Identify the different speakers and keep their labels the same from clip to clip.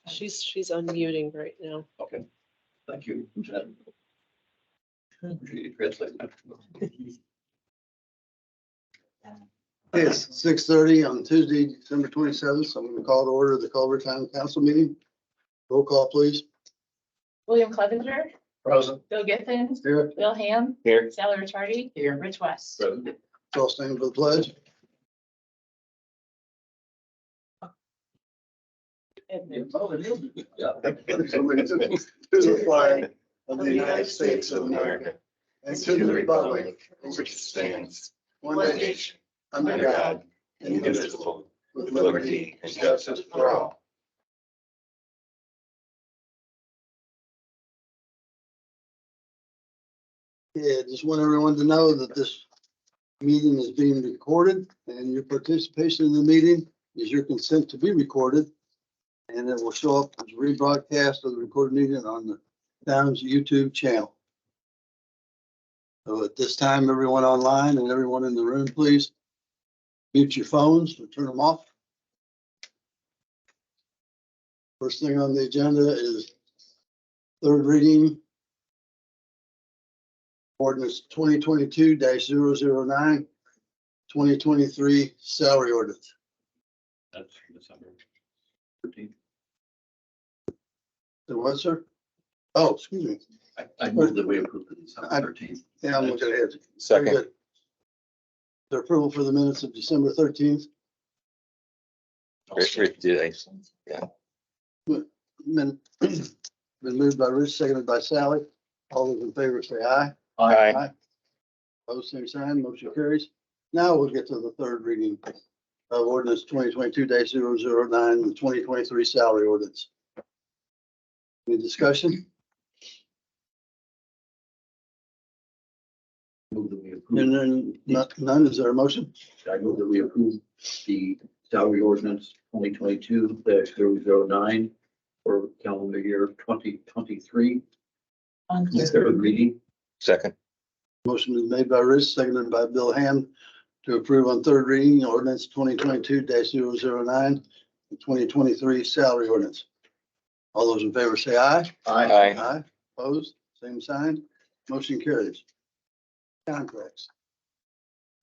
Speaker 1: She's unmuting right now.
Speaker 2: Okay, thank you. Translate that.
Speaker 3: It's 6:30 on Tuesday, December 27th. So I'm going to call to order the Culver Town Council meeting. Roll call, please.
Speaker 4: William Clevenger,
Speaker 2: Present.
Speaker 4: Bill Giffen,
Speaker 3: Here,
Speaker 4: Bill Ham,
Speaker 2: Here.
Speaker 4: Sally Ricciardi,
Speaker 2: Here.
Speaker 4: Rich West.
Speaker 2: Present.
Speaker 3: all stand for the pledge.
Speaker 2: Yeah.
Speaker 3: Somebody to the flag of the United States of America and to the republic for which it stands, one nation, under God, indivisible, with liberty and justice for all. Yeah, just want everyone to know that this meeting is being recorded and your participation in the meeting is your consent to be recorded. And it will show up as rebroadcast of the recorded meeting on the town's YouTube channel. So at this time, everyone online and everyone in the room, please mute your phones or turn them off. First thing on the agenda is third reading. Ordinance 2022-009, 2023 salary ordinance.
Speaker 2: That's December 13th.
Speaker 3: There was, sir? Oh, excuse me.
Speaker 2: I move that we approve the December 13th.
Speaker 3: Yeah, I'm looking ahead. Very
Speaker 5: Second.
Speaker 3: good. The approval for the minutes of December 13th. Been moved by Rich, seconded by Sally. All those in favor say aye.
Speaker 5: Aye.
Speaker 3: Opposed, same sign, motion carries. Now we'll get to the third reading of ordinance 2022-009, the 2023 salary ordinance. Any discussion?
Speaker 2: Move that we
Speaker 3: And
Speaker 2: approve.
Speaker 3: then none, is there a motion?
Speaker 2: I move that we approve the salary ordinance 2022-009 for calendar year 2023.
Speaker 4: On
Speaker 2: Third reading.
Speaker 5: Second.
Speaker 3: Motion is made by Rich, seconded by Bill Ham to approve on third reading ordinance 2022-009, the 2023 salary ordinance. All those in favor say aye.
Speaker 5: Aye.
Speaker 3: Aye. Opposed, same sign. Motion carries. Contracts.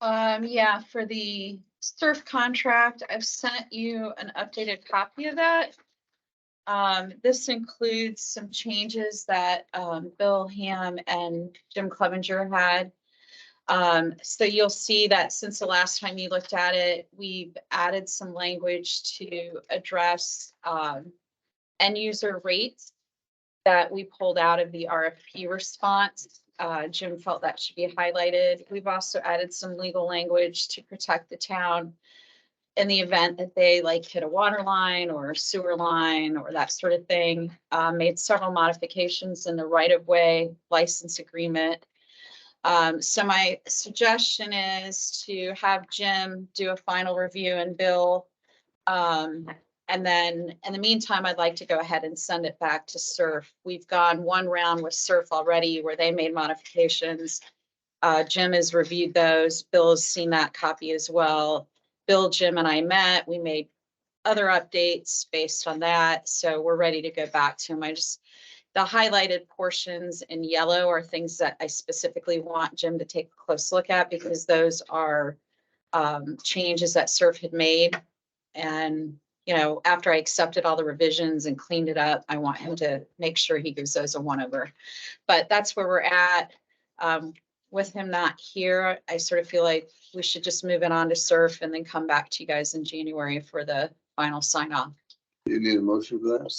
Speaker 4: Yeah, for the surf contract, I've sent you an updated copy of that. This includes some changes that, Bill Ham and Jim Clevenger had. So you'll see that since the last time you looked at it, we've added some language to address, end user rates that we pulled out of the RFP response. Jim felt that should be highlighted. We've also added some legal language to protect the town in the event that they like hit a water line or a sewer line or that sort of thing. Made several modifications in the right-of-way license agreement. So my suggestion is to have Jim do a final review and Bill. And then in the meantime, I'd like to go ahead and send it back to SURF. We've gone one round with SURF already where they made modifications. Jim has reviewed those. Bill has seen that copy as well. Bill, Jim, and I met. We made other updates based on that. So we're ready to go back to him. The highlighted portions in yellow are things that I specifically want Jim to take a close look at because those are changes that SURF had made. And, you know, after I accepted all the revisions and cleaned it up, I want him to make sure he gives those a one over. But that's where we're at. With him not here, I sort of feel like we should just move it on to SURF and then come back to you guys in January for the final sign off.
Speaker 3: Do you need a motion for that? A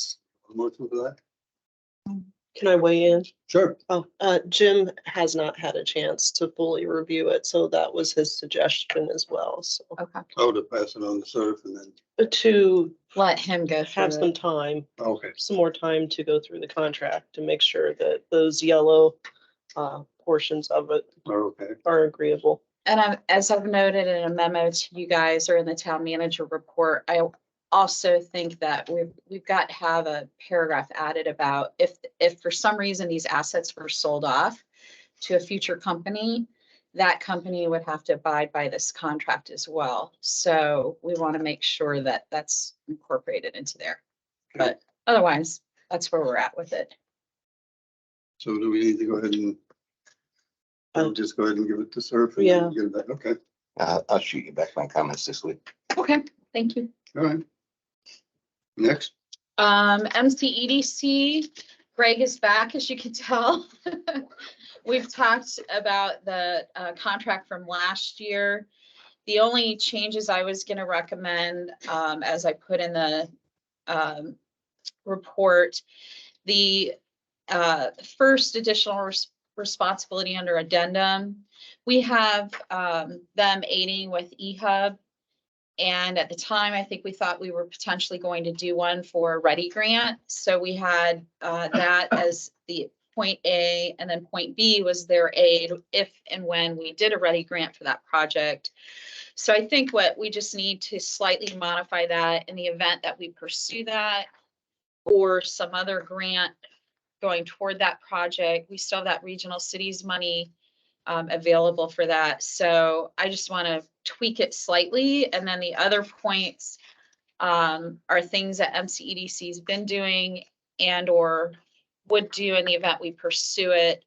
Speaker 3: motion for that?
Speaker 1: Can I weigh in?
Speaker 3: Sure.
Speaker 1: Oh, Jim has not had a chance to fully review it, so that was his suggestion as well. So
Speaker 4: Okay.
Speaker 3: Oh, to pass it on to SURF and then,
Speaker 1: to
Speaker 4: Let him go through
Speaker 1: have some
Speaker 4: it.
Speaker 1: time,
Speaker 3: okay.
Speaker 1: some more time to go through the contract to make sure that those yellow portions of it
Speaker 3: Okay.
Speaker 1: are agreeable.
Speaker 4: And as I've noted in a memo to you guys or in the town manager report, I also think that we've got to have a paragraph added about if for some reason these assets were sold off to a future company, that company would have to abide by this contract as well. So we want to make sure that that's incorporated into there. But otherwise, that's where we're at with it.
Speaker 3: So do we need to go ahead and I'll just go ahead and give it to Surf? and
Speaker 1: Yeah.
Speaker 3: Get it back. Okay,
Speaker 5: I'll shoot you back my comments this week.
Speaker 4: Okay, thank you.
Speaker 3: all right. Next,
Speaker 4: MCEDC, Greg is back, as you can tell. We've talked about the contract from last year. The only changes I was gonna recommend, as I put in the report, the first additional responsibility under addendum, we have them aiding with eHub. And at the time, I think we thought we were potentially going to do one for Ready grant. So we had that as the point A, and then point B was their aid if and when we did a Ready grant for that project. So I think what we just need to slightly modify that in the event that we pursue that or some other grant going toward that project. We still have that regional cities money available for that. So I just want to tweak it slightly. And then the other points are things that MCEDC has been doing and or would do in the event we pursue it.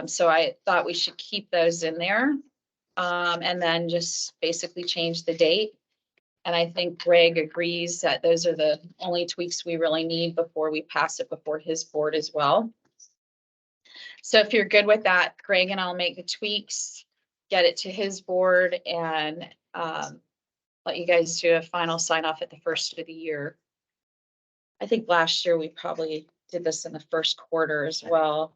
Speaker 4: So I thought we should keep those in there and then just basically change the date. And I think Greg agrees that those are the only tweaks we really need before we pass it before his board as well. So if you're good with that, Greg and I'll make the tweaks, get it to his board, and let you guys do a final sign off at the first of the year. I think last year we probably did this in the first quarter as well.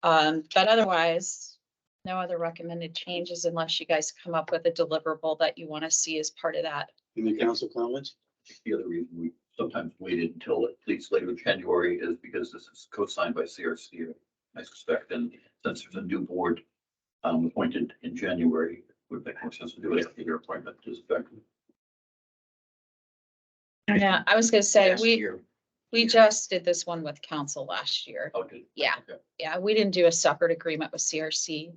Speaker 4: But otherwise, no other recommended changes unless you guys come up with a deliverable that you want to see as part of that.
Speaker 3: any council comments?
Speaker 2: The other reason we sometimes waited until at least later January is because this is co-signed by CRC, I suspect, and since there's a new board appointed in January, it would make more sense to do it after your appointment is effective.
Speaker 4: Yeah, I was gonna say,
Speaker 2: Last
Speaker 4: we
Speaker 2: year.
Speaker 4: just did this one with council last year.
Speaker 2: Okay.
Speaker 4: Yeah.
Speaker 2: Okay.
Speaker 4: Yeah, we didn't do a separate agreement with CRC.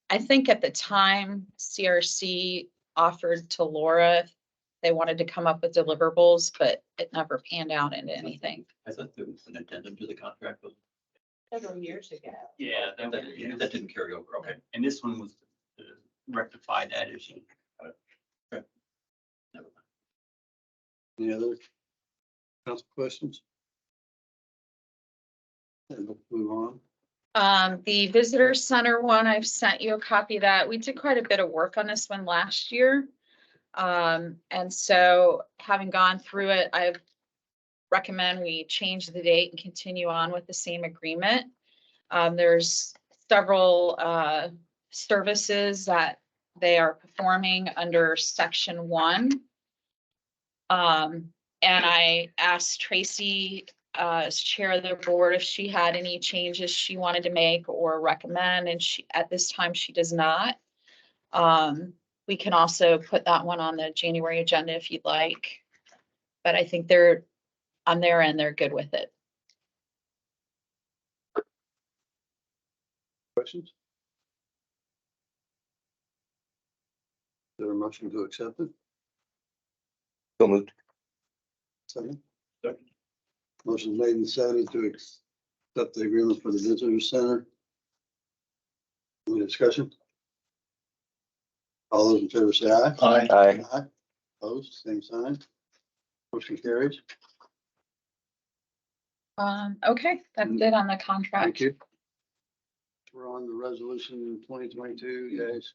Speaker 4: I think at the time CRC offered to Laura, if they wanted to come up with deliverables, but it never panned out into anything.
Speaker 2: I thought there was an addendum to the contract, but
Speaker 6: Several years ago.
Speaker 2: yeah, that didn't carry over. Okay.
Speaker 6: And this one was to rectify that issue.
Speaker 2: Never mind.
Speaker 3: Any other council questions? And we'll move on.
Speaker 4: The visitor center one, I've sent you a copy of that. We did quite a bit of work on this one last year. And so having gone through it, I recommend we change the date and continue on with the same agreement. There's several services that they are performing under section 1. And I asked Tracy, as chair of the board, if she had any changes she wanted to make or recommend, and she, at this time, she does not. We can also put that one on the January agenda if you'd like, but I think they're on their end, they're good with it.
Speaker 3: Questions? Is there a motion to accept it?
Speaker 5: So moved.
Speaker 3: Second.
Speaker 2: Second.
Speaker 3: Motion made and seconded to accept the agreement for the visitor center. Any discussion? All those in favor say aye.
Speaker 5: Aye.
Speaker 3: Aye. Opposed, same sign. Motion carries.
Speaker 4: Okay, that's it on the contract.
Speaker 3: Thank you. We're on the resolution 2022, guys.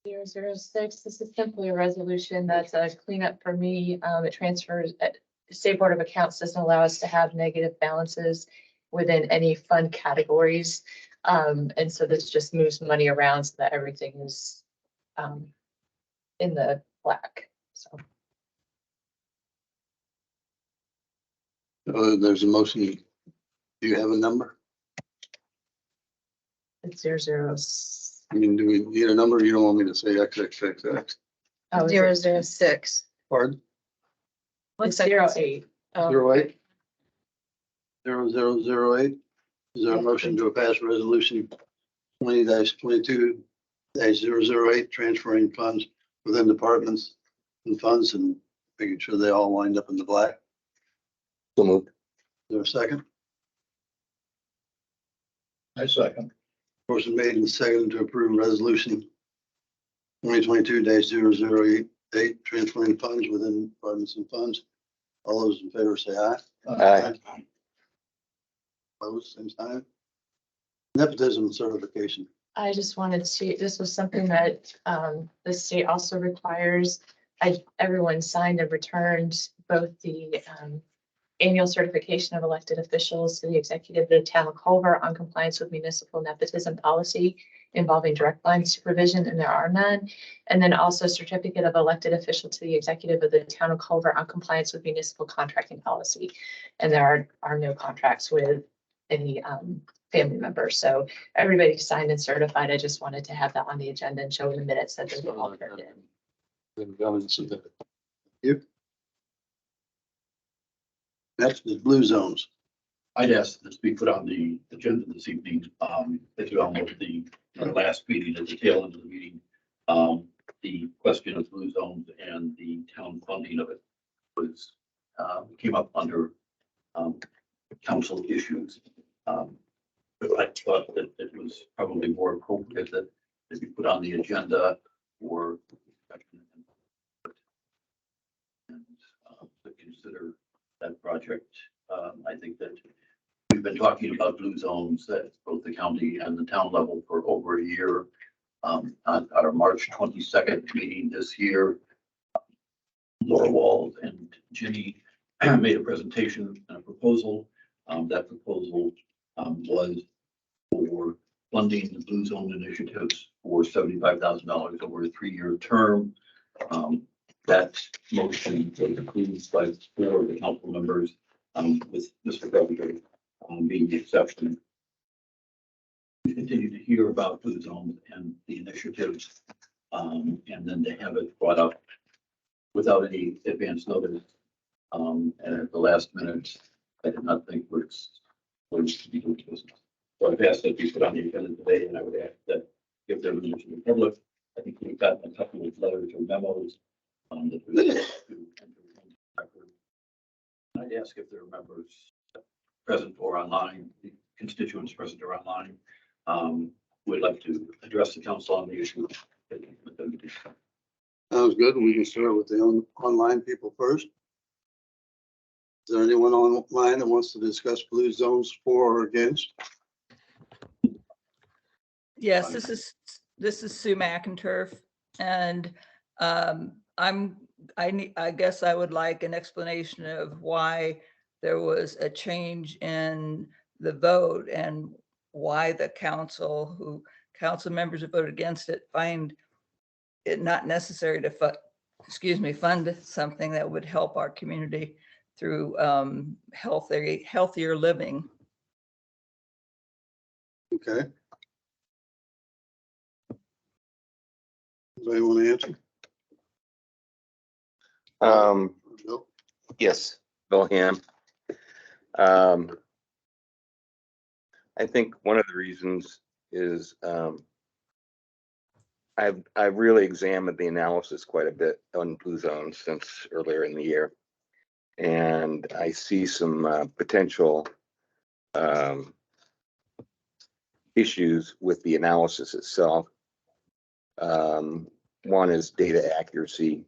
Speaker 7: 006, this is simply a resolution that's a cleanup for me. It transfers, the State Board of Accounts doesn't allow us to have negative balances within any fund categories. And so this just moves money around so that everything is in the black, so.
Speaker 3: There's a motion. Do you have a number?
Speaker 7: It's 006.
Speaker 3: I mean, do we need a number? You don't want me to say XXXX?
Speaker 7: Oh, is it?
Speaker 4: 006.
Speaker 3: Pardon?
Speaker 7: It's
Speaker 4: Looks like
Speaker 7: 08.
Speaker 3: 08? 0008? Is there a motion to pass resolution 20-22-008, transferring funds within departments and funds and making sure they all lined up in the black.
Speaker 5: So moved.
Speaker 3: Is there a second?
Speaker 2: I second.
Speaker 3: Motion made and seconded to approve resolution 2022-0088, transferring funds within departments and funds. All those in favor say aye.
Speaker 5: Aye.
Speaker 3: Opposed, same sign. Nepotism certification.
Speaker 7: I just wanted to, this was something that the state also requires. Everyone signed and returned both the annual certification of elected officials to the executive of the town of Culver on compliance with municipal nepotism policy involving direct line supervision, and there are none. And then also certificate of elected official to the executive of the town of Culver on compliance with municipal contracting policy. And there are no contracts with any family members. So everybody signed and certified. I just wanted to have that on the agenda and show in the minutes that they were all turned in.
Speaker 3: You. Next is blue zones.
Speaker 2: I'd ask this be put on the agenda this evening. As you all know, our last meeting, at the tail end of the meeting, the question of blue zones and the town funding of it was, came up under council issues. But I thought that it was probably more appropriate that it be put on the agenda for and to consider that project. I think that we've been talking about blue zones at both the county and the town level for over a year. On our March 22nd meeting this year, Laura Wald and Ginny made a presentation and a proposal. That proposal was for funding the blue zone initiatives for $75,000 over a 3-year term. That motion was approved by 4 of the council members, with Mr. Governor being the exception. We continue to hear about blue zones and the initiatives, and then to have it brought up without any advance notice. And at the last minute, I did not think was to be doing business. So I've asked that be put on the agenda today, and I would ask that if there was to the public, I think we've gotten a couple of letters or memos that we to enter into the record. I'd ask if there are members present or online, the constituents present or online, would like to address the council on the issue.
Speaker 3: Sounds good. We can start with the online people first. Is there anyone online that wants to discuss blue zones for or against?
Speaker 8: Yes, this is Sue McInturf, and I guess I would like an explanation of why there was a change in the vote and why the council members who voted against it find it not necessary to fund something that would help our community through healthier living.
Speaker 3: Okay. Anybody want to answer? No.
Speaker 5: Yes, Bill Ham. I think one of the reasons is I've really examined the analysis quite a bit on blue zones since earlier in the year, and I see some potential issues with the analysis itself. One is data accuracy,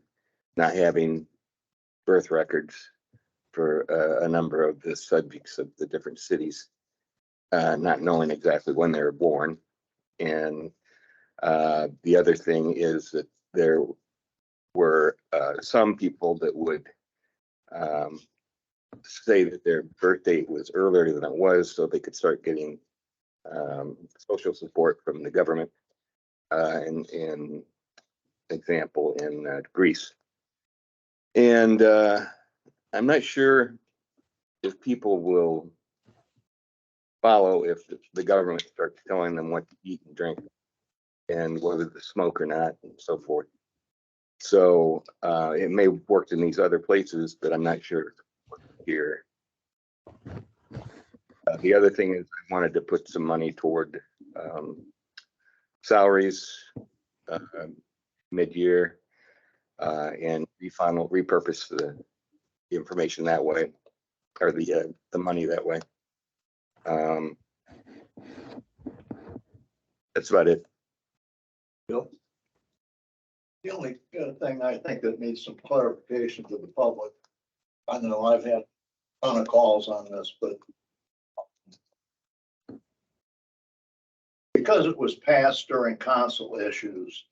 Speaker 5: not having birth records for a number of the subjects of the different cities, not knowing exactly when they were born. And the other thing is that there were some people that would say that their birth date was earlier than it was, so they could start getting social support from the government. In example, in Greece. And I'm not sure if people will follow if the government starts telling them what to eat and drink and whether to smoke or not and so forth. So it may have worked in these other places, but I'm not sure here. The other thing is I wanted to put some money toward salaries mid-year. and repurpose the information that way, or the money that way. That's about it.
Speaker 9: Bill? The only thing I think that needs some clarification to the public, I know I've had a ton of calls on this, but because it was passed during council issues,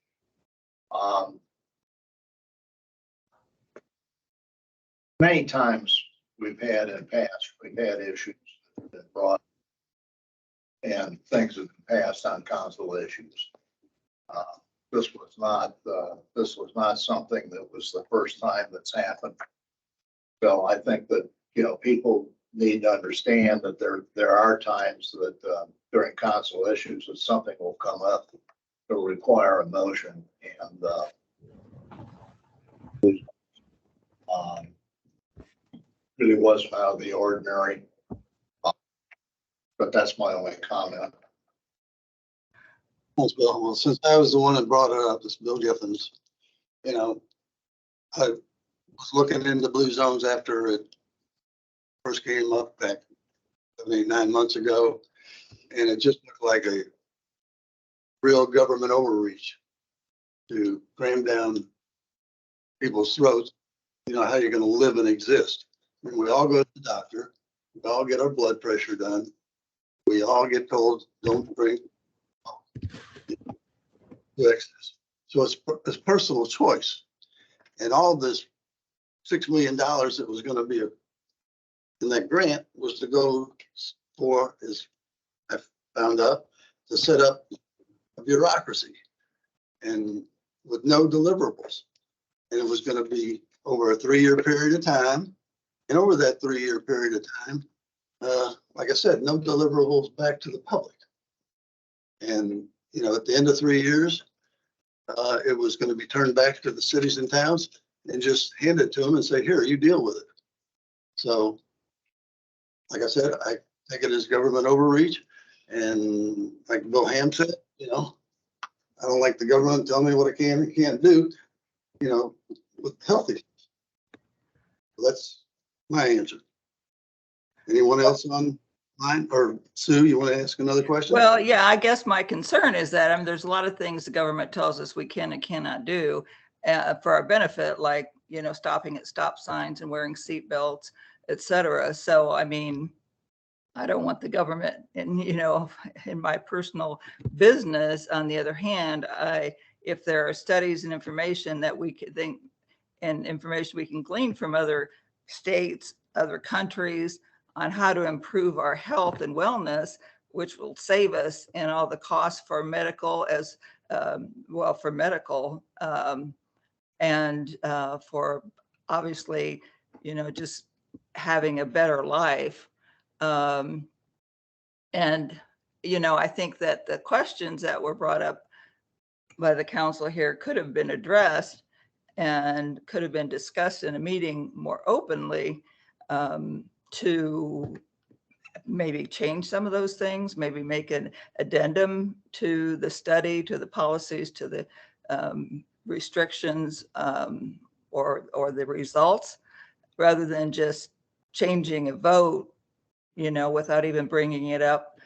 Speaker 9: many times we've had issues that brought and things have been passed on council issues. This was not something that was the first time that's happened. So I think that, people need to understand that there are times that during council issues that something will come up to require a motion, and really wasn't out of the ordinary. But that's my only comment.
Speaker 3: Thanks, Bill. Well, since I was the one that brought it up, this Bill Giffens, I was looking into blue zones after it first came up back 9 months ago, and it just looked like a real government overreach to cram down people's throats. How you're going to live and exist. And we all go to the doctor. We all get our blood pressure done. We all get told, don't drink to excess. So it's personal choice. And all this $6 million that was going to be in that grant was to go for, as I found out, to set up a bureaucracy and with no deliverables. And it was going to be over a 3-year period of time. And over that 3-year period of time, like I said, no deliverables back to the public. And, at the end of 3 years, it was going to be turned back to the cities and towns and just hand it to them and say, here, you deal with it. So, like I said, I take it as government overreach. And like Bill Ham said, I don't like the government telling me what I can and can't do, with health issues. That's my answer. Anyone else online? Or Sue, you want to ask another question?
Speaker 8: Well, yeah, I guess my concern is that, there's a lot of things the government tells us we can and cannot do for our benefit, like, stopping at stop signs and wearing seat belts, et cetera. So, I don't want the government in my personal business. On the other hand, if there are studies and information that we could think and information we can glean from other states, other countries on how to improve our health and wellness, which will save us in all the costs for medical and for obviously, just having a better life. And, I think that the questions that were brought up by the council here could have been addressed and could have been discussed in a meeting more openly, to maybe change some of those things, maybe make an addendum to the study, to the policies, to the restrictions, or the results, rather than just changing a vote, without even bringing it up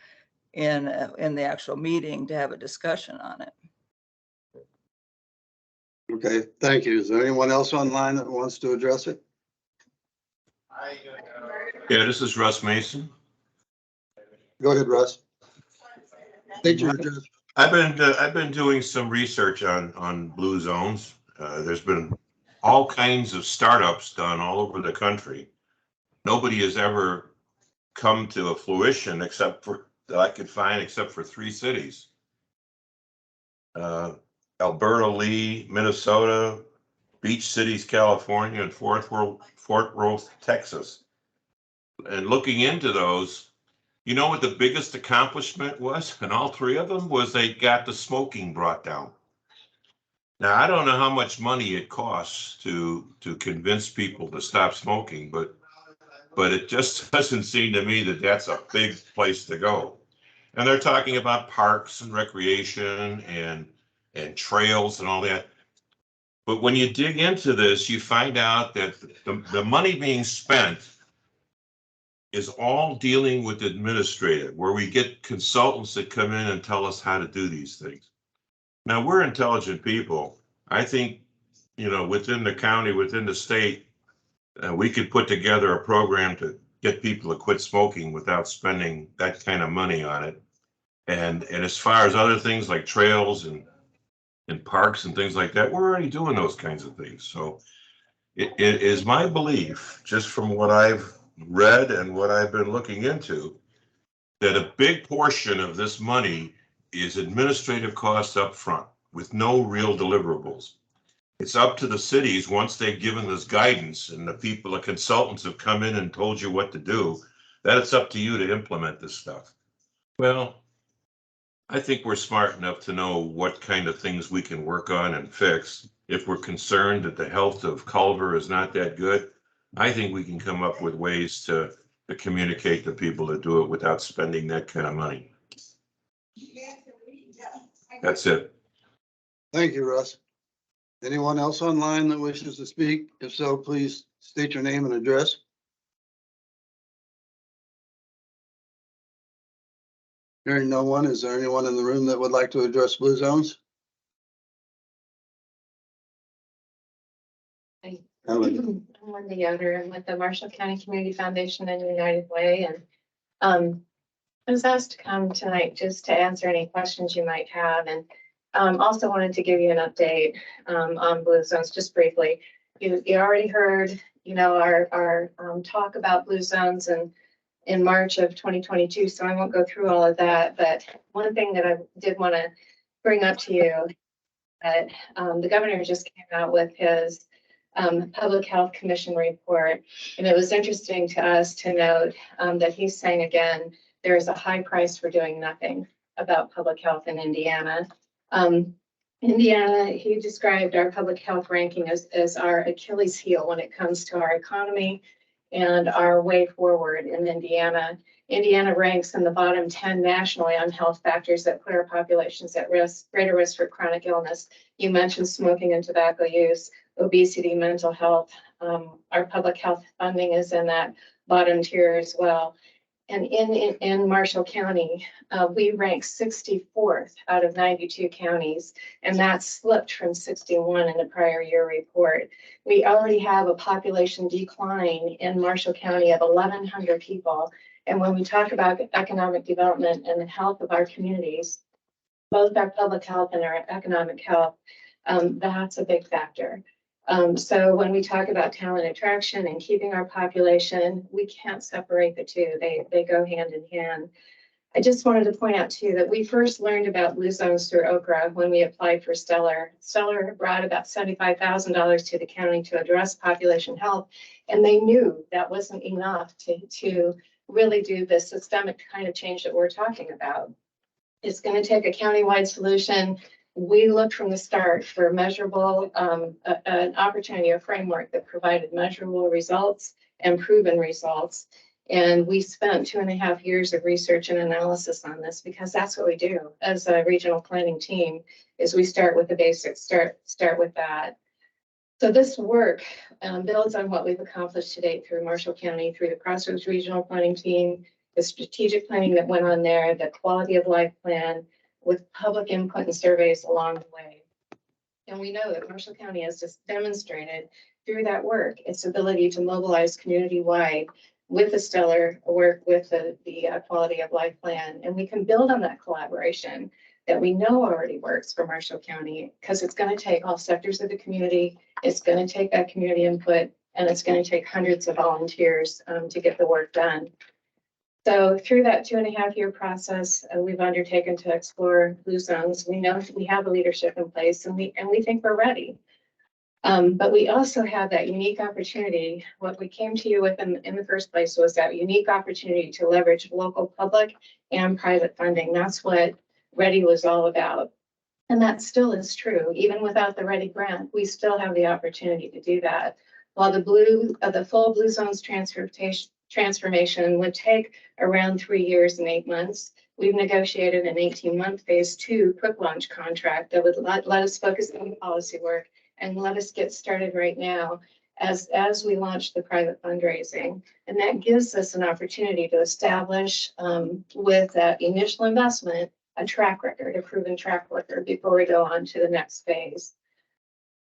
Speaker 8: in the actual meeting to have a discussion on it.
Speaker 3: Okay, thank you. Is there anyone else online that wants to address it?
Speaker 10: Yeah, this is Russ Mason.
Speaker 3: Go ahead, Russ. State your address.
Speaker 10: I've been doing some research on blue zones. There's been all kinds of startups done all over the country. Nobody has ever come to a fruition that I could find except for 3 cities. Alberta, Lee, Minnesota, Beach Cities, California, and Fort Worth, Texas. And looking into those, what the biggest accomplishment was in all 3 of them was they got the smoking brought down. Now, I don't know how much money it costs to convince people to stop smoking, but it just doesn't seem to me that that's a big place to go. And they're talking about parks and recreation and trails and all that. But when you dig into this, you find out that the money being spent is all dealing with administrative, where we get consultants that come in and tell us how to do these things. Now, we're intelligent people. I think, you know, within the county, within the state, we could put together a program to get people to quit smoking without spending that kind of money on it. And as far as other things like trails and parks and things like that, we're already doing those kinds of things. So it is my belief, just from what I've read and what I've been looking into, that a big portion of this money is administrative costs up front with no real deliverables. It's up to the cities, once they've given this guidance and the people, the consultants have come in and told you what to do, that it's up to you to implement this stuff. Well, I think we're smart enough to know what kind of things we can work on and fix. If we're concerned that the health of Culver is not that good, I think we can come up with ways to communicate to people to do it without spending that kind of money. That's it.
Speaker 3: Thank you, Russ. Anyone else online that wishes to speak? If so, please state your name and address. Hearing no one, is there anyone in the room that would like to address blue zones?
Speaker 7: I'm Wendy Yoder. I'm with the Marshall County Community Foundation and United Way, and I was asked to come tonight just to answer any questions you might have, and also wanted to give you an update on blue zones just briefly. You already heard, you know, our talk about blue zones and in March of 2022, so I won't go through all of that. But one thing that I did want to bring up to you, that the governor just came out with his Public Health Commission report, and it was interesting to us to note that he's saying again, there is a high price for doing nothing about public health in Indiana. Indiana, he described our public health ranking as our Achilles heel when it comes to our economy and our way forward in Indiana. Indiana ranks in the bottom 10 nationally on health factors that put our populations at risk, greater risk for chronic illness. You mentioned smoking and tobacco use, obesity, mental health. Our public health funding is in that bottom tier as well. And in Marshall County, we rank 64th out of 92 counties, and that slipped from 61 in the prior year report. We already have a population decline in Marshall County of 1,100 people. And when we talk about economic development and the health of our communities, both our public health and our economic health, that's a big factor. So when we talk about talent attraction and keeping our population, we can't separate the two. They go hand in hand. I just wanted to point out too that we first learned about blue zones through Okra when we applied for Stellar. Stellar brought about $75,000 to the county to address population health, and they knew that wasn't enough to really do the systemic kind of change that we're talking about. It's going to take a countywide solution. We looked from the start for measurable, an opportunity, a framework that provided measurable results and proven results. And we spent 2.5 years of research and analysis on this, because that's what we do as a regional planning team, is we start with the basics, start with that. So this work builds on what we've accomplished to date through Marshall County, through the Crossroads Regional Planning Team, the strategic planning that went on there, the quality of life plan, with public input and surveys along the way. And we know that Marshall County has just demonstrated through that work its ability to mobilize community-wide with the Stellar work, with the quality of life plan. And we can build on that collaboration that we know already works for Marshall County, because it's going to take all sectors of the community, it's going to take that community input, and it's going to take hundreds of volunteers to get the work done. So through that 2.5 year process, we've undertaken to explore blue zones. We know we have a leadership in place, and we think we're ready. But we also have that unique opportunity. What we came to you with in the first place was that unique opportunity to leverage local public and private funding. That's what Readi was all about. And that still is true. Even without the Readi grant, we still have the opportunity to do that. While the full blue zones transformation would take around 3 years and 8 months, we've negotiated an 18-month phase 2 quick launch contract that would let us focus on the policy work
Speaker 11: and let us get started right now as we launch the private fundraising. And that gives us an opportunity to establish with that initial investment, a track record, a proven track record before we go on to the next phase.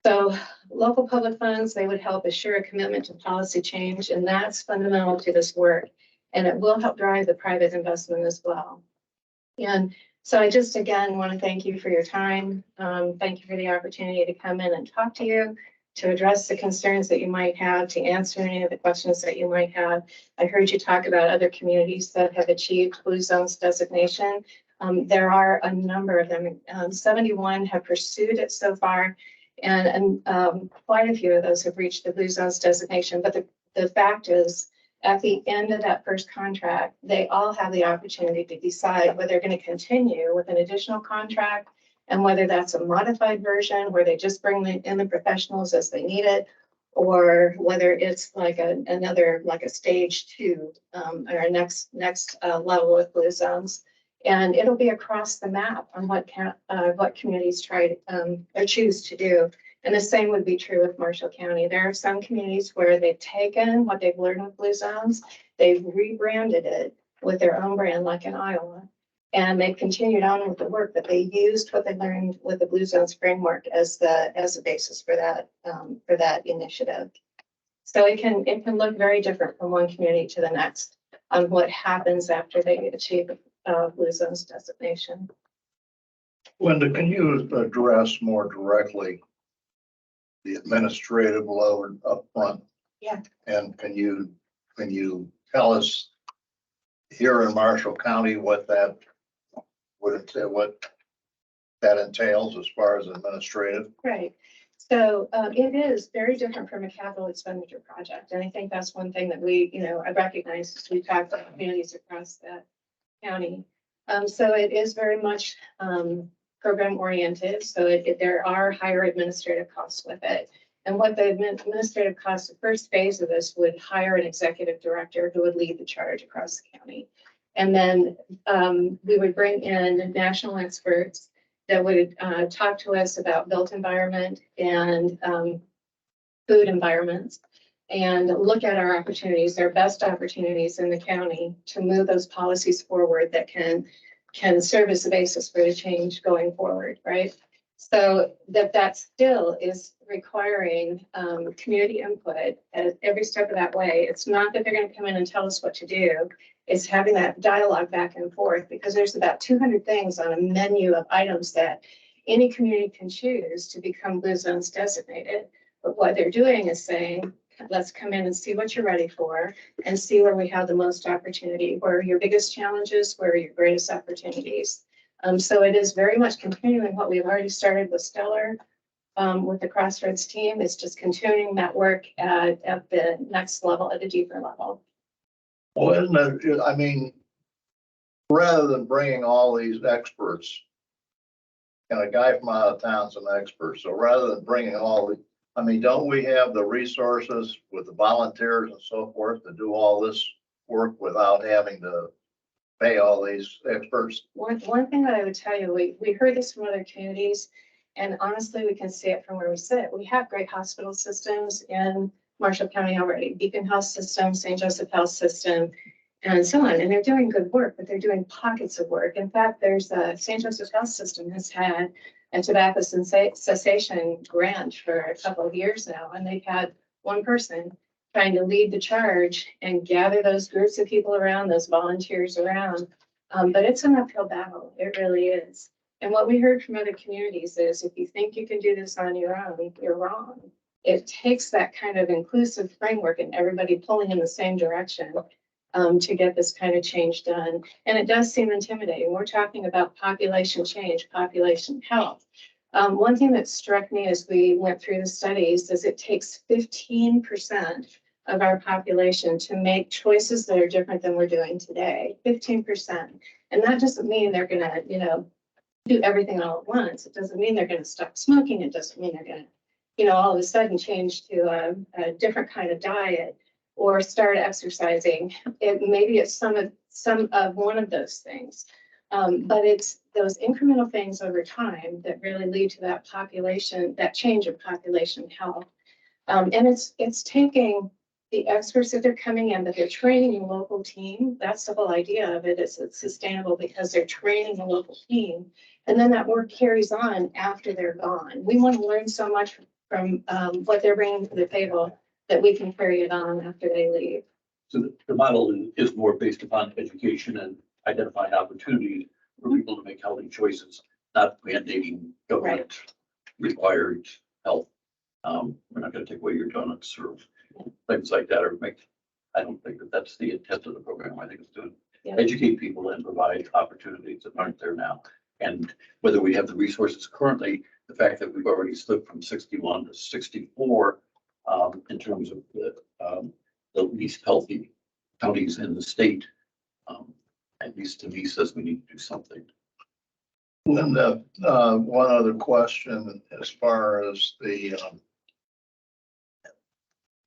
Speaker 11: So local public funds, they would help assure a commitment to policy change, and that's fundamental to this work. And it will help drive the private investment as well. And so I just, again, want to thank you for your time. Thank you for the opportunity to come in and talk to you, to address the concerns that you might have, to answer any of the questions that you might have. I heard you talk about other communities that have achieved Blue Zones designation. There are a number of them. 71 have pursued it so far, and quite a few of those have reached the Blue Zones designation. But the fact is, at the end of that first contract, they all have the opportunity to decide whether they're going to continue with an additional contract, and whether that's a modified version where they just bring in the professionals as they need it, or whether it's like another, like a stage 2 or next level of Blue Zones. And it'll be across the map on what communities try or choose to do. And the same would be true with Marshall County. There are some communities where they've taken what they've learned with Blue Zones, they've rebranded it with their own brand, like in Iowa. And they've continued on with the work that they used what they learned with the Blue Zones framework as the basis for that initiative. So it can look very different from one community to the next on what happens after they achieve Blue Zones designation.
Speaker 9: Linda, can you address more directly the administrative load up front?
Speaker 11: Yeah.
Speaker 9: And can you tell us here in Marshall County what that entails as far as administrative?
Speaker 11: Right. So it is very different from a capital expenditure project. And I think that's one thing that I recognize as we talk to communities across the county. So it is very much program oriented. So there are higher administrative costs with it. And what the administrative costs, the first phase of this would hire an executive director who would lead the charge across the county. And then we would bring in national experts that would talk to us about built environment and food environments, and look at our opportunities, our best opportunities in the county to move those policies forward that can serve as the basis for the change going forward, right? So that still is requiring community input at every step of that way. It's not that they're going to come in and tell us what to do. It's having that dialogue back and forth, because there's about 200 things on a menu of items that any community can choose to become Blue Zones designated. But what they're doing is saying, let's come in and see what you're ready for and see where we have the most opportunity, where are your biggest challenges, where are your greatest opportunities. So it is very much continuing what we've already started with Stellar, with the Crossroads team. It's just continuing that work at the next level, at a deeper level.
Speaker 9: Well, isn't it, I mean, rather than bringing all these experts, and a guy from out of town's an expert, so rather than bringing all the, I mean, don't we have the resources with the volunteers and so forth to do all this work without having to pay all these experts?
Speaker 11: One thing that I would tell you, we heard this from other communities, and honestly, we can see it from where we sit. We have great hospital systems in Marshall County already, Beacon Health System, St. Joseph Health System, and so on. And they're doing good work, but they're doing pockets of work. In fact, there's a St. Joseph Health System has had a tobacco cessation grant for a couple of years now, and they've had one person trying to lead the charge and gather those groups of people around, those volunteers around. But it's an uphill battle. It really is. And what we heard from other communities is, if you think you can do this on your own, you're wrong. It takes that kind of inclusive framework and everybody pulling in the same direction to get this kind of change done. And it does seem intimidating. We're talking about population change, population health. One thing that struck me as we went through the studies is it takes 15% of our population to make choices that are different than we're doing today, 15%. And that doesn't mean they're gonna, do everything all at once. It doesn't mean they're gonna stop smoking. It doesn't mean they're gonna, all of a sudden change to a different kind of diet or start exercising. Maybe it's some of one of those things. But it's those incremental things over time that really lead to that population, that change of population health. And it's taking the experts that they're coming in, but they're training a local team. That's the whole idea of it, is it's sustainable because they're training a local team. And then that work carries on after they're gone. We want to learn so much from what they're bringing to the table that we can carry it on after they leave.
Speaker 2: So the model is more based upon education and identifying opportunities for people to make healthy choices, not mandating government required health. We're not gonna take away your donuts or things like that, or make, I don't think that that's the intent of the program. I think it's to
Speaker 11: Yeah.
Speaker 2: educate people and provide opportunities that aren't there now. And whether we have the resources currently, the fact that we've already slipped from 61 to 64 in terms of the least healthy counties in the state, at least to me says we need to do something.
Speaker 9: Linda, one other question as far as the,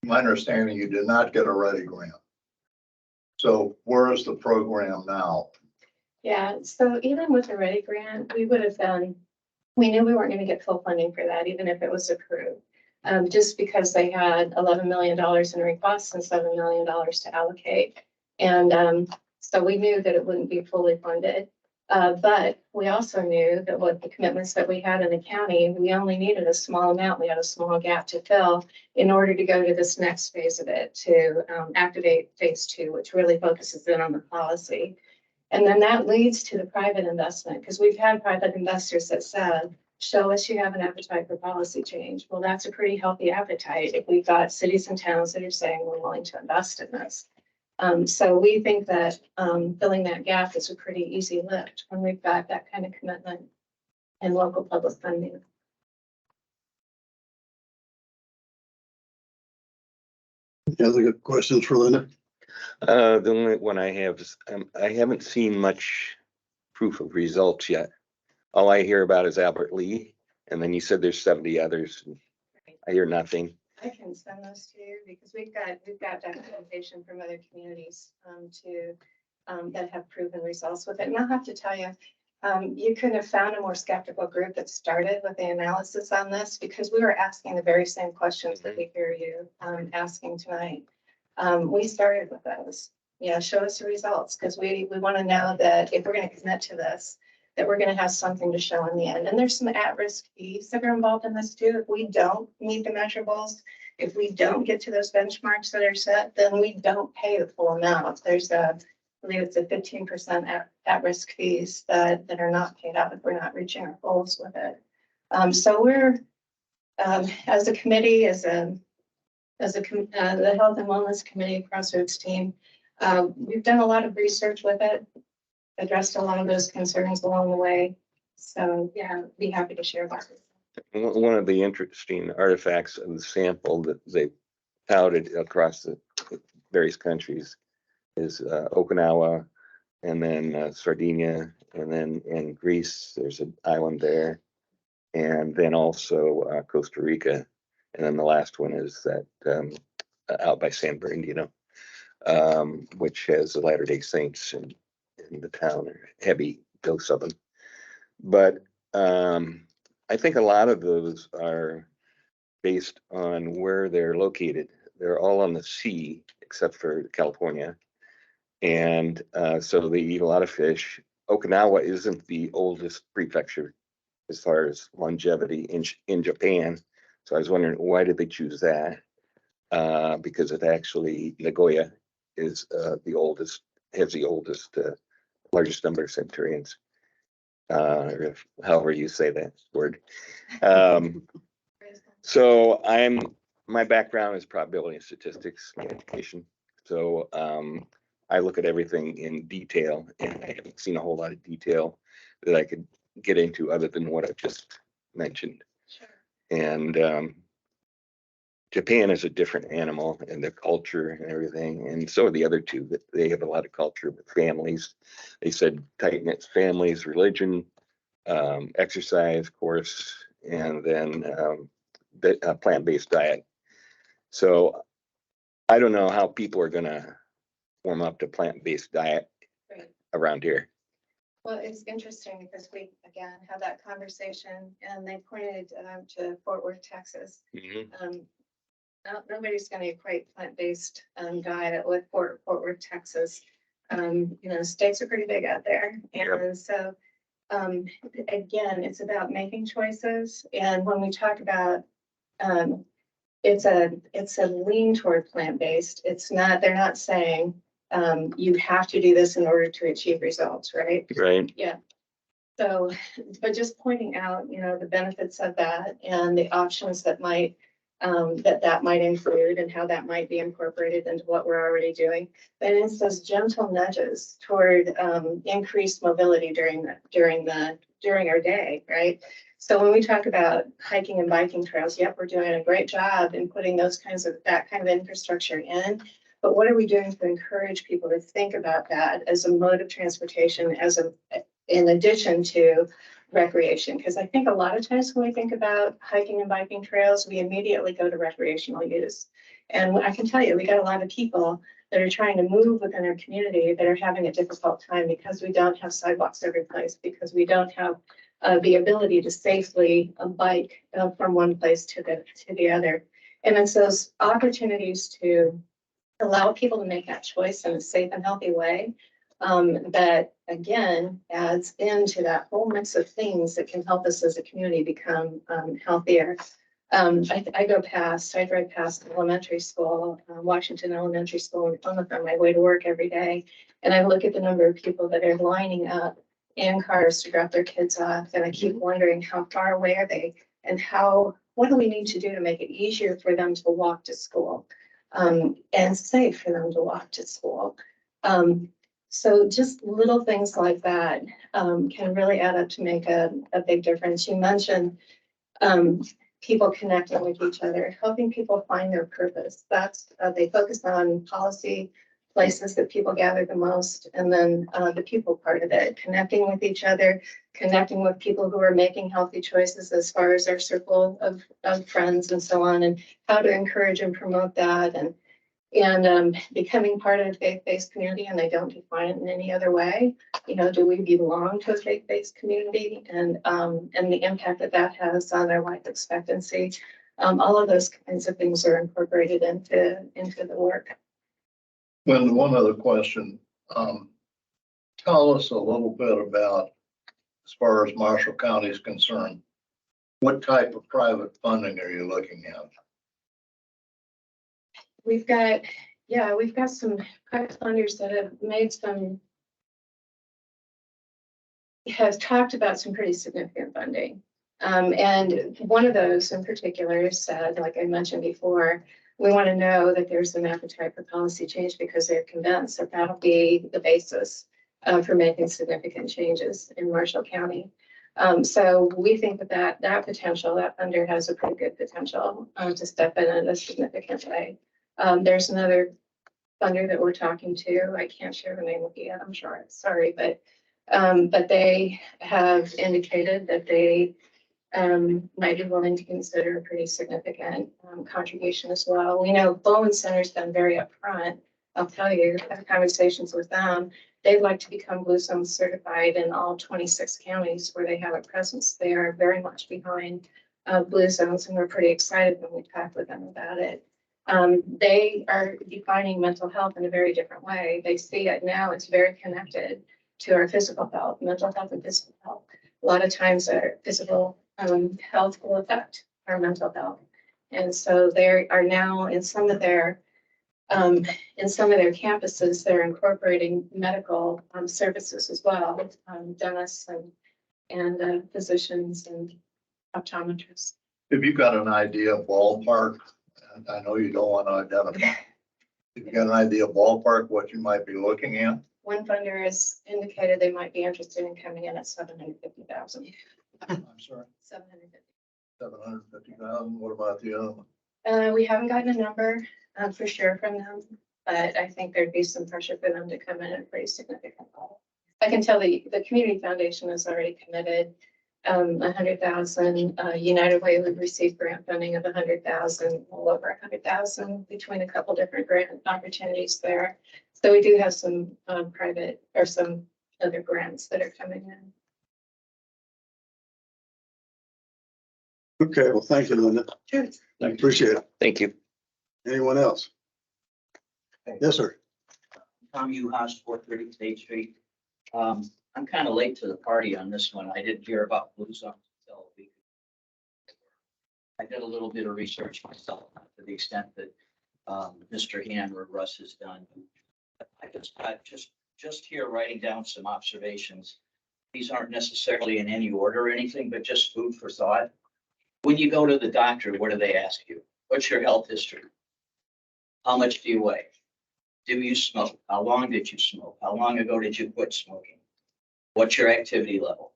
Speaker 9: my understanding, you did not get a Ready grant. So where is the program now?
Speaker 11: Yeah, so even with the Ready grant, we would have done, we knew we weren't going to get full funding for that, even if it was approved. Just because they had $11 million in requests and $7 million to allocate. And so we knew that it wouldn't be fully funded. But we also knew that with the commitments that we had in the county, we only needed a small amount. We had a small gap to fill in order to go to this next phase of it, to activate phase 2, which really focuses in on the policy. And then that leads to the private investment, because we've had private investors that said, show us you have an appetite for policy change. Well, that's a pretty healthy appetite if we've got cities and towns that are saying we're willing to invest in this. So we think that filling that gap is a pretty easy lift when we've got that kind of commitment and local public funding.
Speaker 3: Any other good questions for Linda?
Speaker 5: The only one I have is, I haven't seen much proof of results yet. All I hear about is Albert Lee, and then you said there's 70 others. I hear nothing.
Speaker 11: I can send those to you because we've got documentation from other communities that have proven results with it. And I'll have to tell you, you couldn't have found a more skeptical group that started with the analysis on this, because we were asking the very same questions that we hear you asking tonight. We started with those. Yeah, show us the results, because we want to know that if we're going to commit to this, that we're going to have something to show in the end. And there's some at-risk fees that are involved in this too. If we don't meet the measurables, if we don't get to those benchmarks that are set, then we don't pay the full amount. There's I believe it's a 15% at-risk fees that are not paid out if we're not reaching our goals with it. So we're, as a committee, the Health and Wellness Committee Crossroads team, we've done a lot of research with it, addressed a lot of those concerns along the way. So yeah, I'd be happy to share that.
Speaker 5: One of the interesting artifacts of the sample that they touted across the various countries is Okinawa, and then Sardinia, and then in Greece, there's an island there, and then also Costa Rica. And then the last one is that out by San Bernardino, which has the Latter-day Saints in the town, or heavy dose of them. But I think a lot of those are based on where they're located. They're all on the sea, except for California. And so they eat a lot of fish. Okinawa isn't the oldest prefecture as far as longevity in Japan. So I was wondering, why did they choose that? Because it actually, Nagoya is the oldest, has the oldest, largest number of centurions. Or however you say that word. So my background is probability and statistics and education. So I look at everything in detail, and I haven't seen a whole lot of detail that I could get into other than what I just mentioned.
Speaker 11: Sure.
Speaker 5: And Japan is a different animal, and the culture and everything, and so are the other two. That they have a lot of culture with families. They said tight-knit families, religion, exercise, of course, and then a plant-based diet. So I don't know how people are gonna warm up to plant-based diet
Speaker 11: Right.
Speaker 5: around here.
Speaker 11: Well, it's interesting because we, again, had that conversation and they pointed to Fort Worth, Texas. Um, nobody's going to equate plant-based diet with Fort Worth, Texas. Steaks are pretty big out there.
Speaker 5: Yep.
Speaker 11: And so, again, it's about making choices. And when we talk about, it's a lean toward plant-based. It's not, they're not saying, you have to do this in order to achieve results, right?
Speaker 5: Right.
Speaker 11: Yeah. So, but just pointing out, the benefits of that and the options that might, that might include and how that might be incorporated into what we're already doing. But it's those gentle nudges toward, increased mobility during our day, right? So when we talk about hiking and biking trails, yep, we're doing a great job in putting that kind of infrastructure in. But what are we doing to encourage people to think about that as a mode of transportation, in addition to recreation? Because I think a lot of times when we think about hiking and biking trails, we immediately go to recreational use. And I can tell you, we got a lot of people that are trying to move within our community that are having a difficult time because we don't have sidewalks every place, because we don't have the ability to safely bike from one place to the other. And it's those opportunities to allow people to make that choice in a safe and healthy way, that again adds into that whole mix of things that can help us as a community become healthier. I drive past the elementary school, Washington Elementary School in Plymouth on my way to work every day. And I look at the number of people that are lining up in cars to drop their kids off. And I keep wondering, how far away are they, and what do we need to do to make it easier for them to walk to school? And safe for them to walk to school. So just little things like that can really add up to make a big difference. You mentioned people connecting with each other, helping people find their purpose. That's they focus on policy, places that people gather the most, and then the people part of it, connecting with each other, connecting with people who are making healthy choices as far as our circle of friends and so on, and how to encourage and promote that, and becoming part of a faith-based community. And they don't define it in any other way. Do we belong to a faith-based community, and the impact that has on their life expectancy? All of those kinds of things are incorporated into the work.
Speaker 9: Well, one other question, tell us a little bit about, as far as Marshall County is concerned, what type of private funding are you looking at?
Speaker 11: We've got some private funders that have talked about some pretty significant funding. And one of those in particular said, like I mentioned before, we want to know that there's an appetite for policy change because they're convinced that that'll be the basis for making significant changes in Marshall County. So we think that funder has a pretty good potential to step in a significant way. There's another funder that we're talking to. I can't share the name with you yet, I'm sure. Sorry, but they have indicated that they might be willing to consider a pretty significant contribution as well. We know Bowen Center's been very upfront. I'll tell you, I've had conversations with them. They'd like to become Blue Zone certified in all 26 counties where they have a presence. They are very much behind Blue Zones, and we're pretty excited when we talk with them about it. They are defining mental health in a very different way. They see it now, it's very connected to our physical health, mental health and physical health. A lot of times our physical health will affect our mental health. And so they are now in some of their campuses, they're incorporating medical services as well, dentists and physicians and optometrists.
Speaker 9: Have you got an idea of ballpark? And I know you don't want to identify. Have you got an idea of ballpark what you might be looking at?
Speaker 11: One funder has indicated they might be interested in coming in at 750,000.
Speaker 9: I'm sorry,
Speaker 11: 750.
Speaker 9: 750,000. What about the other one?
Speaker 11: We haven't gotten a number for sure from them, but I think there'd be some pressure for them to come in at a pretty significant level. I can tell the Community Foundation has already committed 100,000. United Way would receive grant funding of 100,000, well over 100,000 between a couple different grant opportunities there. So we do have some private or some other grants that are coming in.
Speaker 3: Okay, well, thank you, Linda.
Speaker 11: Sure.
Speaker 3: I appreciate it.
Speaker 5: Thank you.
Speaker 3: Anyone else? Yes, sir.
Speaker 6: Tom House, 430 State Street. I'm kind of late to the party on this one. I didn't hear about Blue Zone until a week. I did a little bit of research myself, not to the extent that Mr. Han or Russ has done. I just got just here writing down some observations. These aren't necessarily in any order or anything, but just food for thought. When you go to the doctor, what do they ask you? What's your health history? How much do you weigh? Do you smoke? How long did you smoke? How long ago did you quit smoking? What's your activity level?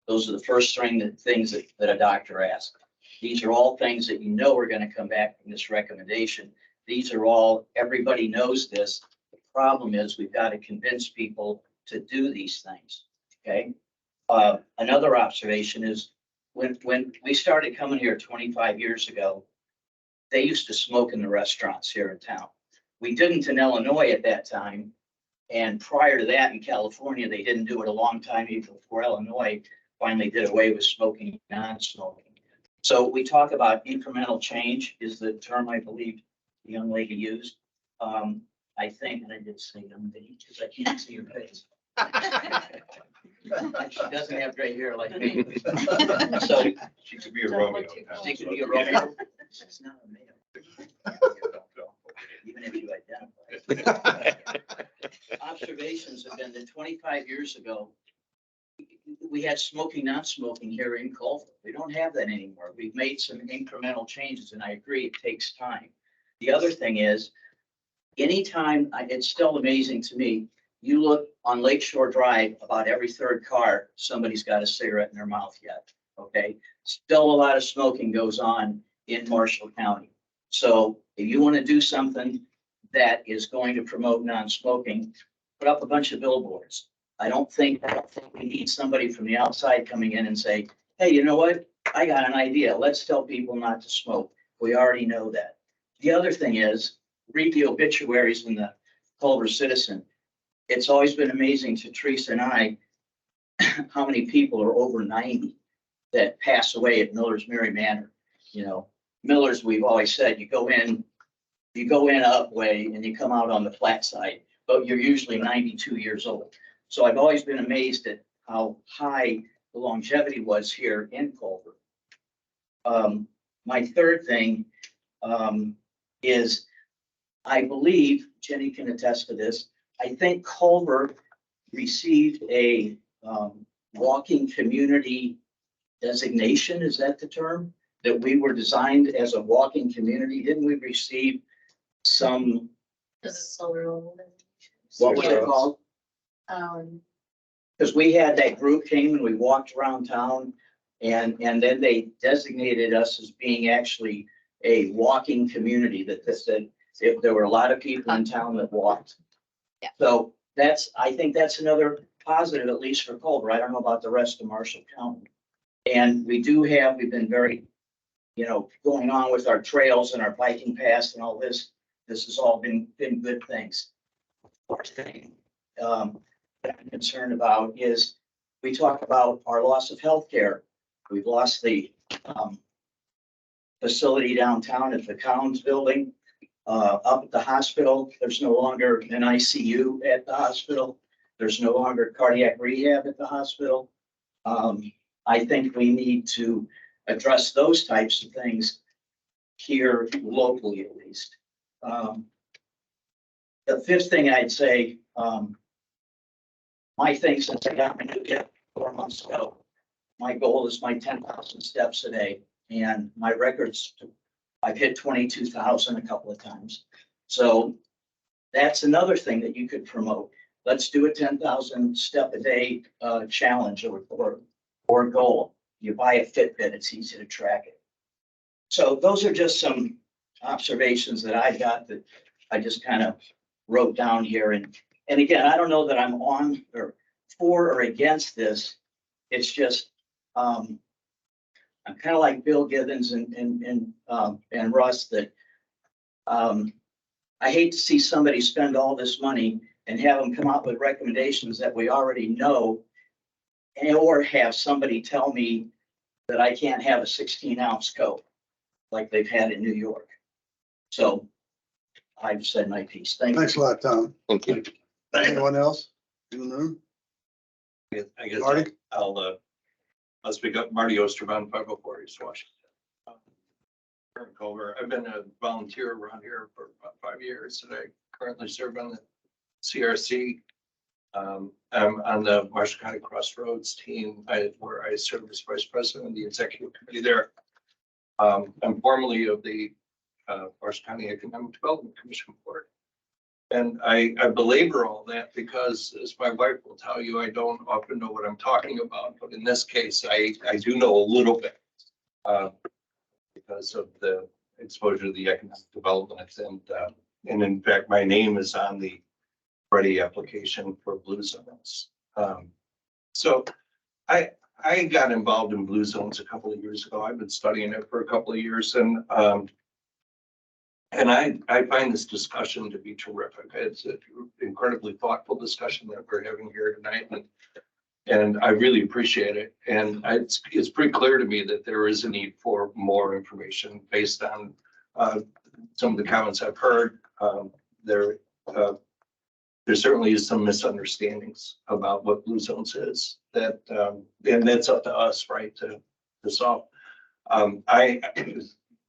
Speaker 6: Those are the first things that a doctor asks. These are all things that you know are going to come back from this recommendation. These are all, everybody knows this. The problem is we've got to convince people to do these things, okay? Another observation is when we started coming here 25 years ago, they used to smoke in the restaurants here in town. We didn't in Illinois at that time. And prior to that in California, they didn't do it a long time even before Illinois finally did away with smoking, non-smoking. So we talk about incremental change is the term I believe the young lady used. I think, and I did say young lady because I can't see her face. She doesn't have gray hair like me. So
Speaker 10: She could be a Romeo.
Speaker 6: she could be a Romeo. She's not a male. Even if you identify. Observations have been that 25 years ago, we had smoking, non-smoking here in Culver. We don't have that anymore. We've made some incremental changes, and I agree, it takes time. The other thing is, anytime, it's still amazing to me, you look on Lakeshore Drive, about every third car, somebody's got a cigarette in their mouth yet, okay? Still a lot of smoking goes on in Marshall County. So if you want to do something that is going to promote non-smoking, put up a bunch of billboards. I don't think we need somebody from the outside coming in and say, hey, you know what? I got an idea. Let's tell people not to smoke. We already know that. The other thing is, read the obituaries in the Culver Citizen. It's always been amazing to Teresa and I how many people are over 90 that pass away at Miller's Mary Manor. You know, Miller's, we've always said, you go in up way and you come out on the flat side, but you're usually 92 years old. So I've always been amazed at how high the longevity was here in Culver. My third thing is, I believe, Jenny can attest to this, I think Culver received a walking community designation. Is that the term? That we were designed as a walking community? Didn't we receive some, what was it called? Because we had that group came and we walked around town and then they designated us as being actually a walking community that said there were a lot of people in town that walked.
Speaker 4: Yeah.
Speaker 6: So I think that's another positive, at least for Culver. I don't know about the rest of Marshall County. And we've been very, going on with our trails and our biking paths and all this. This has all been good things. Fourth thing that I'm concerned about is we talk about our loss of healthcare. We've lost the facility downtown at the Collins building. Up at the hospital, there's no longer an ICU at the hospital. There's no longer cardiac rehab at the hospital. I think we need to address those types of things here locally, at least. The fifth thing I'd say, my thing since I got my new gift 4 months ago, my goal is my 10,000 steps a day, and my records, I've hit 22,000 a couple of times. So that's another thing that you could promote. Let's do a 10,000 step a day challenge or goal. You buy a Fitbit, it's easy to track it. So those are just some observations that I got that I just kind of wrote down here. And again, I don't know that I'm on or for or against this. It's just, I'm kind of like Bill Gibbons and Russ that I hate to see somebody spend all this money and have them come out with recommendations that we already know, and or have somebody tell me that I can't have a 16-ounce Coke like they've had in New York. So I've said my piece. Thank you.
Speaker 3: Thanks a lot, Tom.
Speaker 5: Thank you.
Speaker 3: Anyone else in the room?
Speaker 12: I guess
Speaker 3: Marty?
Speaker 12: I'll speak up. Marty Osterbon, 504 East Washington. Kurt Culver. I've been a volunteer around here for about 5 years, and I currently serve on the CRC. I'm on the Marshall County Crossroads team, where I serve as vice president of the executive committee there. I'm formerly of the Marshall County Economic Development Commission board. And I belabor all that because, as my wife will tell you, I don't often know what I'm talking about. But in this case, I do know a little bit because of the exposure to the economic development. And in fact, my name is on the Readi application for Blue Zones. So I got involved in Blue Zones a couple of years ago. I've been studying it for a couple of years, and I find this discussion to be terrific. It's an incredibly thoughtful discussion that we're having here tonight, and I really appreciate it. And it's pretty clear to me that there is a need for more information based on some of the comments I've heard. There certainly is some misunderstandings about what Blue Zones is, and that's up to us, right, to solve.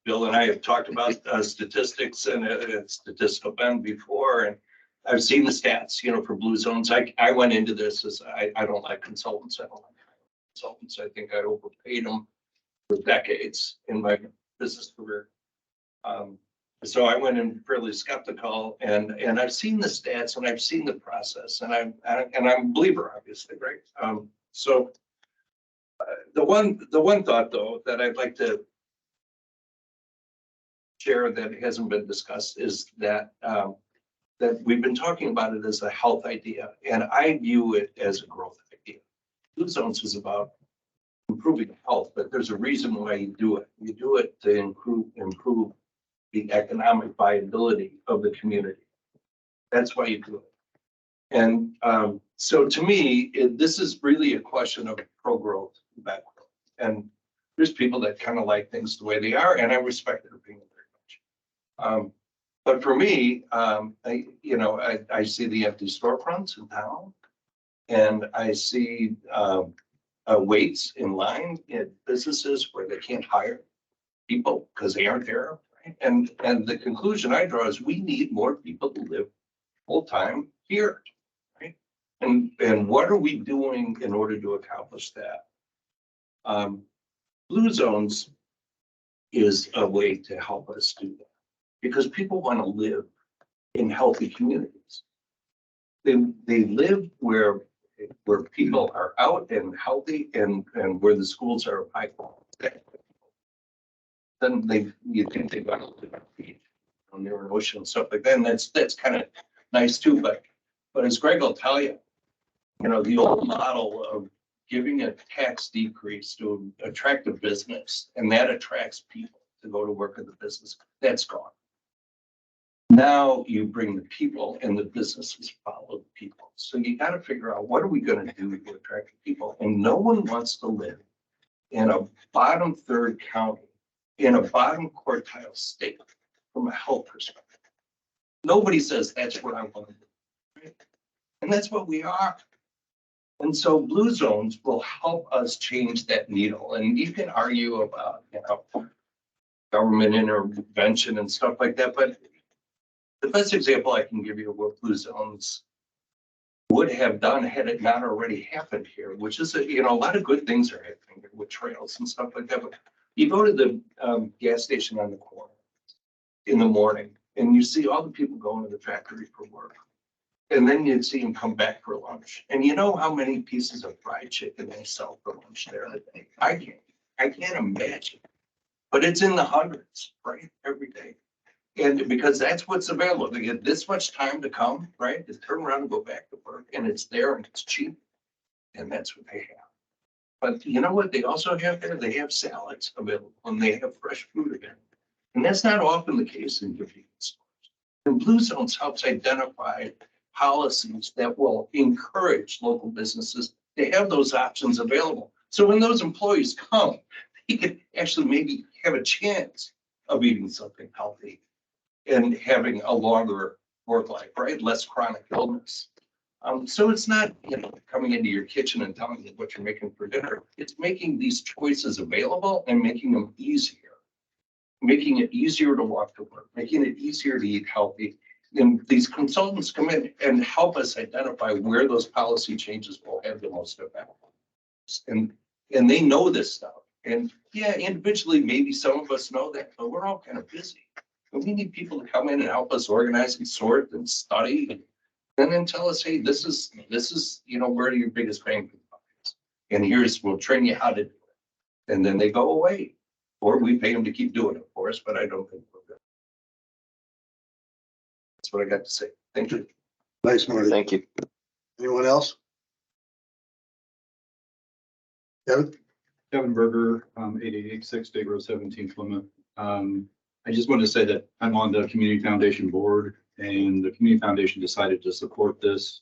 Speaker 12: Bill and I have talked about statistics and statistical bend before, and I've seen the stats, for Blue Zones. I went into this as I don't like consultants. I don't like consultants. I think I overpaid them for decades in my business career. So I went in fairly skeptical, and I've seen the stats and I've seen the process, and I'm a believer, obviously, right? So the one thought though that I'd like to share that hasn't been discussed is that that we've been talking about it as a health idea, and I view it as a growth idea. Blue Zones is about improving health, but there's a reason why you do it. You do it to improve the economic viability of the community. That's why you do it. And so to me, this is really a question of pro-growth, bad growth. And there's people that kind of like things the way they are, and I respect their opinion very much. But for me, I see the empty storefronts in town, and I see waits in line at businesses where they can't hire people because they aren't there. Right? And the conclusion I draw is we need more people to live full-time here. Right? And what are we doing in order to accomplish that? Blue Zones is a way to help us do that, because people want to live in healthy communities. They live where people are out and healthy, and where the schools are high quality. Then you think they want to live on the beach, near an ocean and stuff like that. And that's kind of nice too. But as Greg will tell you, the old model of giving a tax decrease to attract a business, and that attracts people to go to work in the business, that's gone. Now you bring the people, and the businesses follow the people. So you got to figure out, what are we going to do to attract the people? And no one wants to live in a bottom third county, in a bottom quartile state from a health perspective. Nobody says that's what I want to do. Right? And that's what we are. And so Blue Zones will help us change that needle. And you can argue about, government intervention and stuff like that. But the best example I can give you of what Blue Zones would have done had it not already happened here, which is, a lot of good things are happening here with trails and stuff like that. But you go to the gas station on the corner in the morning, and you see all the people going to the factory for work. And then you'd see them come back for lunch. And you know how many pieces of fried chicken they sell for lunch there a day? I can't imagine. But it's in the hundreds, right? Every day. And because that's what's available. They get this much time to come, right? To turn around and go back to work. And it's there and it's cheap. And that's what they have. But you know what they also have there? They have salads available, and they have fresh food again. And that's not often the case in convenience stores. And Blue Zones helps identify policies that will encourage local businesses to have those options available. So when those employees come, they can actually maybe have a chance of eating something healthy and having a longer work life, right? Less chronic illness. So it's not, coming into your kitchen and telling you what you're making for dinner. It's making these choices available and making them easier. Making it easier to walk to work, making it easier to eat healthy. And these consultants come in and help us identify where those policy changes will have the most effect. And they know this stuff. And yeah, individually, maybe some of us know that, but we're all kind of busy. And we need people to come in and help us organize and sort and study and then tell us, hey, this is, where your biggest bang for the buck is. And we'll train you how to do it. And then they go away. Or we pay them to keep doing it for us, but I don't think we're good. That's what I got to say. Thank you.
Speaker 3: Thanks, Marty.
Speaker 5: Thank you.
Speaker 3: Anyone else? Kevin?
Speaker 13: Kevin Berger, 8886 State Road 17, Plymouth. I just wanted to say that I'm on the Community Foundation board, and the Community Foundation decided to support this.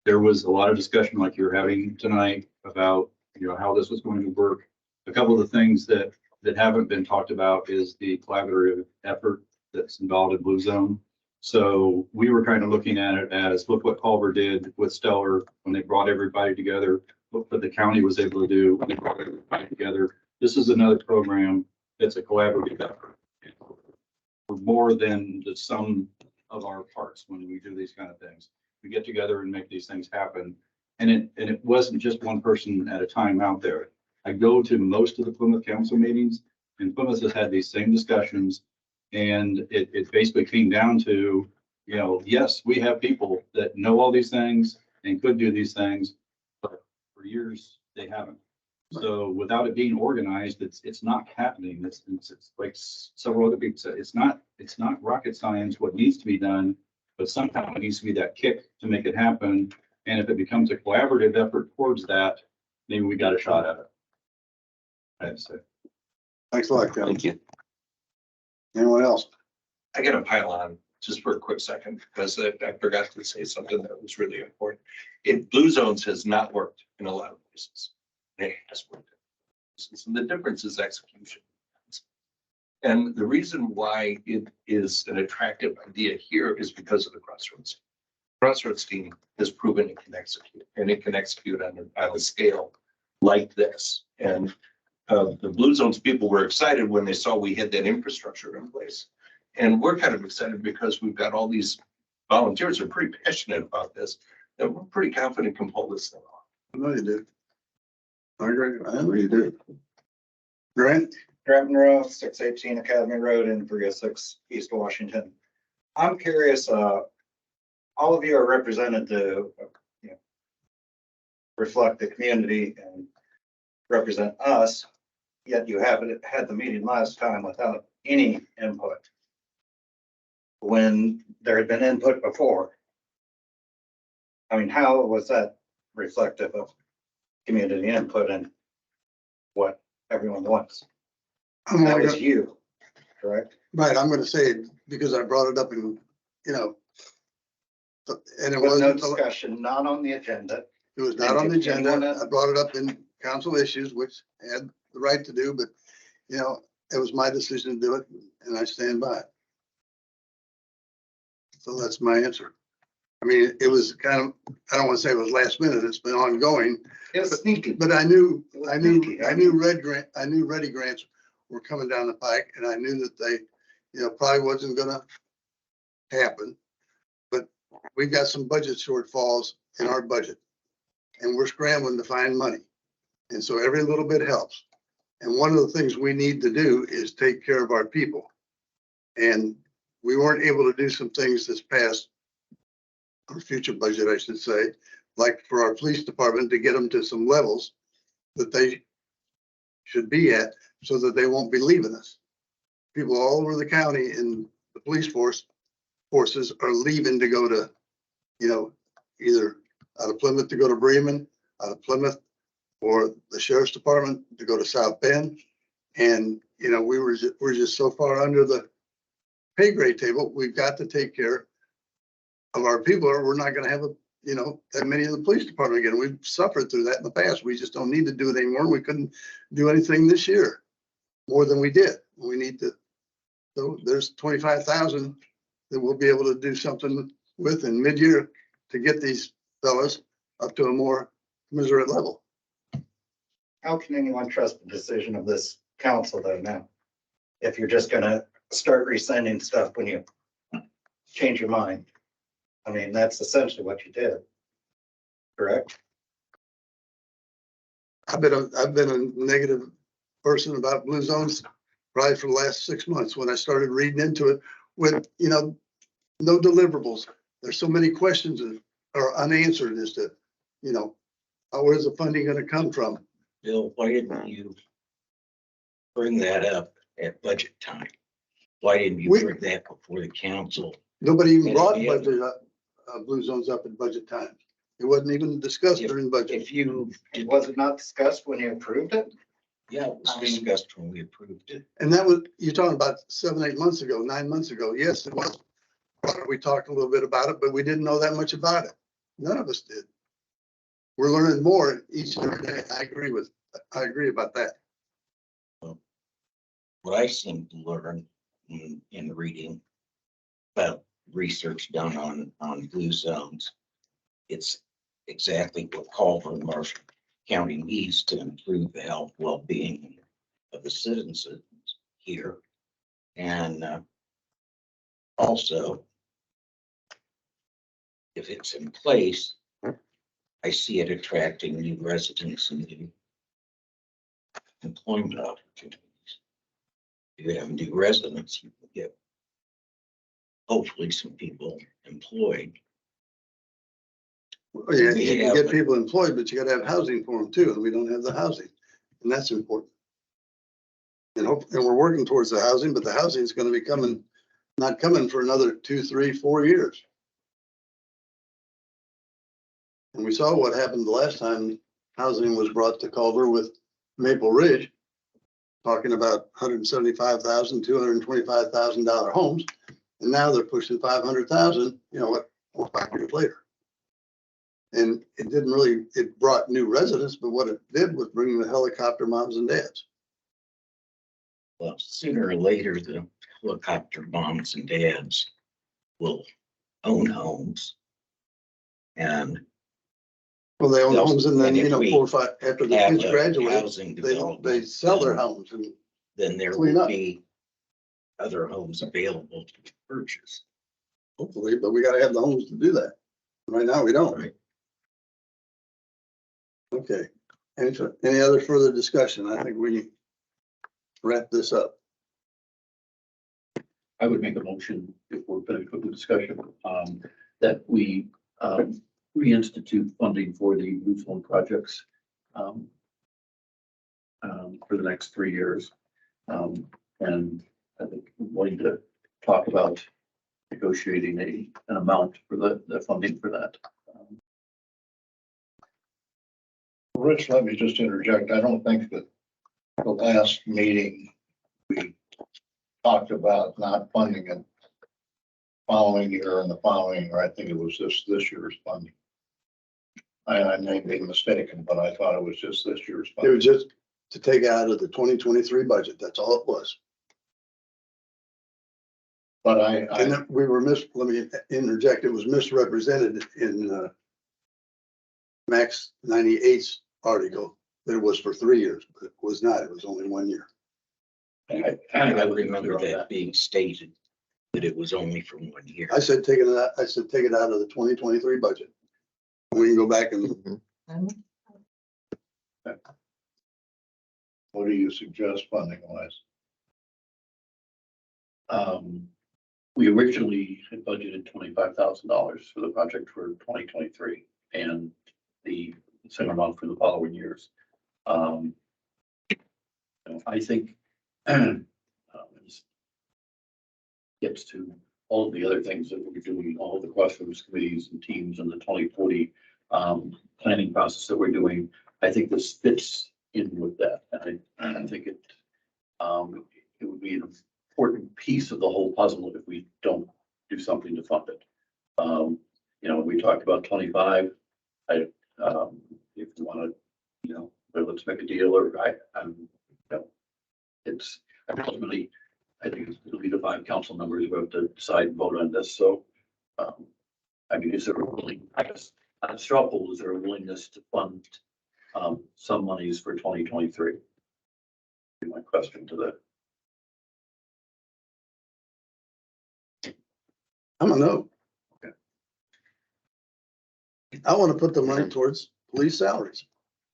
Speaker 13: There was a lot of discussion like you're having tonight about, how this was going to work. A couple of the things that haven't been talked about is the collaborative effort that's involved in Blue Zone. So we were kind of looking at it as, look what Culver did with Stellar when they brought everybody together. Look what the county was able to do when they brought everybody together. This is another program that's a collaborative effort. We're more than the sum of our parts when we do these kind of things. We get together and make these things happen. And it wasn't just one person at a time out there. I go to most of the Plymouth Council meetings, and Plymouth has had these same discussions. And it basically came down to, yes, we have people that know all these things and could do these things, but for years they haven't. So without it being organized, it's not happening. It's like several other people said, it's not rocket science what needs to be done, but somehow it needs to be that kick to make it happen. And if it becomes a collaborative effort towards that, maybe we got a shot at it. I'd say.
Speaker 3: Thanks a lot, Kevin.
Speaker 5: Thank you.
Speaker 3: Anyone else?
Speaker 12: I got to pile on just for a quick second because I forgot to say something that was really important. Blue Zones has not worked in a lot of places. It has worked. And the difference is execution. And the reason why it is an attractive idea here is because of the Crossroads. Crossroads team has proven it can execute, and it can execute on a scale like this. And the Blue Zones people were excited when they saw we had that infrastructure in place. And we're kind of excited because we've got all these volunteers who are pretty passionate about this, and we're pretty confident can pull this thing off.
Speaker 3: I know you do. I know you do. Grant?
Speaker 14: Grant Monroe, 618 Academy Road in 306 East Washington. I'm curious, all of you are represented to reflect the community and represent us, yet you haven't had the meeting last time without any input. When there had been input before. I mean, how was that reflective of community input and what everyone wants? That was you, correct?
Speaker 3: Right, I'm gonna say it because I brought it up in, and it
Speaker 14: With no
Speaker 3: wasn't,
Speaker 14: discussion, not on the agenda.
Speaker 3: it was not on the agenda.
Speaker 14: Anyone
Speaker 3: I brought it up in council issues, which I had the right to do, but, it was my decision to do it and I stand by it. So that's my answer. I mean, it was kind of, I don't want to say it was last minute, it's been ongoing.
Speaker 14: It was sneaky.
Speaker 3: But I knew
Speaker 14: Sneaky.
Speaker 3: Ready grants were coming down the pike, and I knew that they, probably wasn't gonna happen. But we've got some budget shortfalls in our budget, and we're scrambling to find money. And so every little bit helps. And one of the things we need to do is take care of our people. And we weren't able to do some things this past, or future budget, I should say, like for our police department to get them to some levels that they should be at so that they won't be leaving us. People all over the county in the police forces are leaving to go to, either out of Plymouth to go to Bremen, out of Plymouth, or the sheriff's department to go to South Bend. And, we're just so far under the pay grade table, we've got to take care of our people, or we're not gonna have that many in the police department again. We've suffered through that in the past. We just don't need to do it anymore. We couldn't do anything this year more than we did. We need to, so there's 25,000 that we'll be able to do something with in mid-year to get these fellas up to a more commensurate level.
Speaker 14: How can anyone trust the decision of this council though now? If you're just gonna start resending stuff when you change your mind. I mean, that's essentially what you did. Correct?
Speaker 3: I've been a negative person about blue zones probably for the last 6 months when I started reading into it with, no deliverables. There's so many questions that are unanswered as to, where's the funding gonna come from?
Speaker 6: Bill, why didn't you bring that up at budget time? Why didn't you
Speaker 3: We-
Speaker 6: bring that before the council?
Speaker 3: Nobody even brought
Speaker 6: Yeah.
Speaker 3: budget blue zones up at budget time. It wasn't even discussed during budget.
Speaker 6: If you did,
Speaker 14: Was it not discussed when you approved it?
Speaker 6: yeah, it was discussed when we approved it.
Speaker 3: And that was, you're talking about 7, 8 months ago, 9 months ago. Yes, it was. We talked a little bit about it, but we didn't know that much about it. None of us did. We're learning more each and every day. I agree about that.
Speaker 6: What I seem to learn in reading about research done on blue zones, it's exactly what Culver and Marshall County needs to improve the health, well-being of the citizens here. And also, if it's in place, I see it attracting new residents and new employment opportunities. If you have new residents, you can get hopefully some people employed.
Speaker 3: Well, yeah, you can get people employed, but you gotta have housing for them too, and we don't have the housing, and that's important. And we're working towards the housing, but the housing is gonna be not coming for another 2, 3, 4 years. And we saw what happened the last time housing was brought to Culver with Maple Ridge, talking about $175,000, $225,000 homes, and now they're pushing 500,000, 4 or 5 years later. And it brought new residents, but what it did was bring the helicopter moms and dads.
Speaker 6: Well, sooner or later, the helicopter moms and dads will own homes. And
Speaker 3: Well, they own
Speaker 6: They'll-
Speaker 3: homes and then,
Speaker 6: and if we
Speaker 3: 4 or 5, after the
Speaker 6: have
Speaker 3: kids
Speaker 6: a
Speaker 3: graduate,
Speaker 6: housing
Speaker 3: they
Speaker 6: development,
Speaker 3: sell their homes and
Speaker 6: then there
Speaker 3: clean
Speaker 6: will
Speaker 3: up.
Speaker 6: be other homes available to purchase.
Speaker 3: hopefully, but we gotta have the homes to do that. Right now, we don't.
Speaker 6: Right.
Speaker 3: Okay. Any other further discussion? I think we wrap this up.
Speaker 2: I would make a motion if we're finished with the discussion, that we, reinstitute funding for the blue zone projects, for the next 3 years. And I think we're going to talk about negotiating an amount for the funding for that.
Speaker 9: Rich, let me just interject. I don't think that the last meeting we talked about not funding it following year and the following year. I think it was this year's funding. I may be mistaken, but I thought it was just this year's
Speaker 3: It
Speaker 9: funding.
Speaker 3: was just to take out of the 2023 budget. That's all it was.
Speaker 9: But
Speaker 3: And then we were let me interject, it was misrepresented in Max 98's article that it was for 3 years, but it was not. It was only 1 year.
Speaker 6: I remember that being stated, that it was only for 1 year.
Speaker 3: I said, take it out. I said, take it out of the 2023 budget. We can go back and
Speaker 9: what do you suggest funding wise?
Speaker 2: We originally had budgeted $25,000 for the project for 2023 and the same amount for the following years. I think it gets to all of the other things that we're doing, all of the crossroads committees and teams and the 2040 planning process that we're doing. I think this fits in with that. And I think it would be an important piece of the whole puzzle if we don't do something to fund it. We talked about 25. If you want to, let's make a deal, or it's ultimately, I think it'll be the 5 council members who have to decide and vote on this. So, is there I guess, on a straw poll, is there a willingness to fund some monies for 2023? Be my question to that.
Speaker 3: I don't know.
Speaker 2: Okay.
Speaker 3: I want to put the money towards police salaries.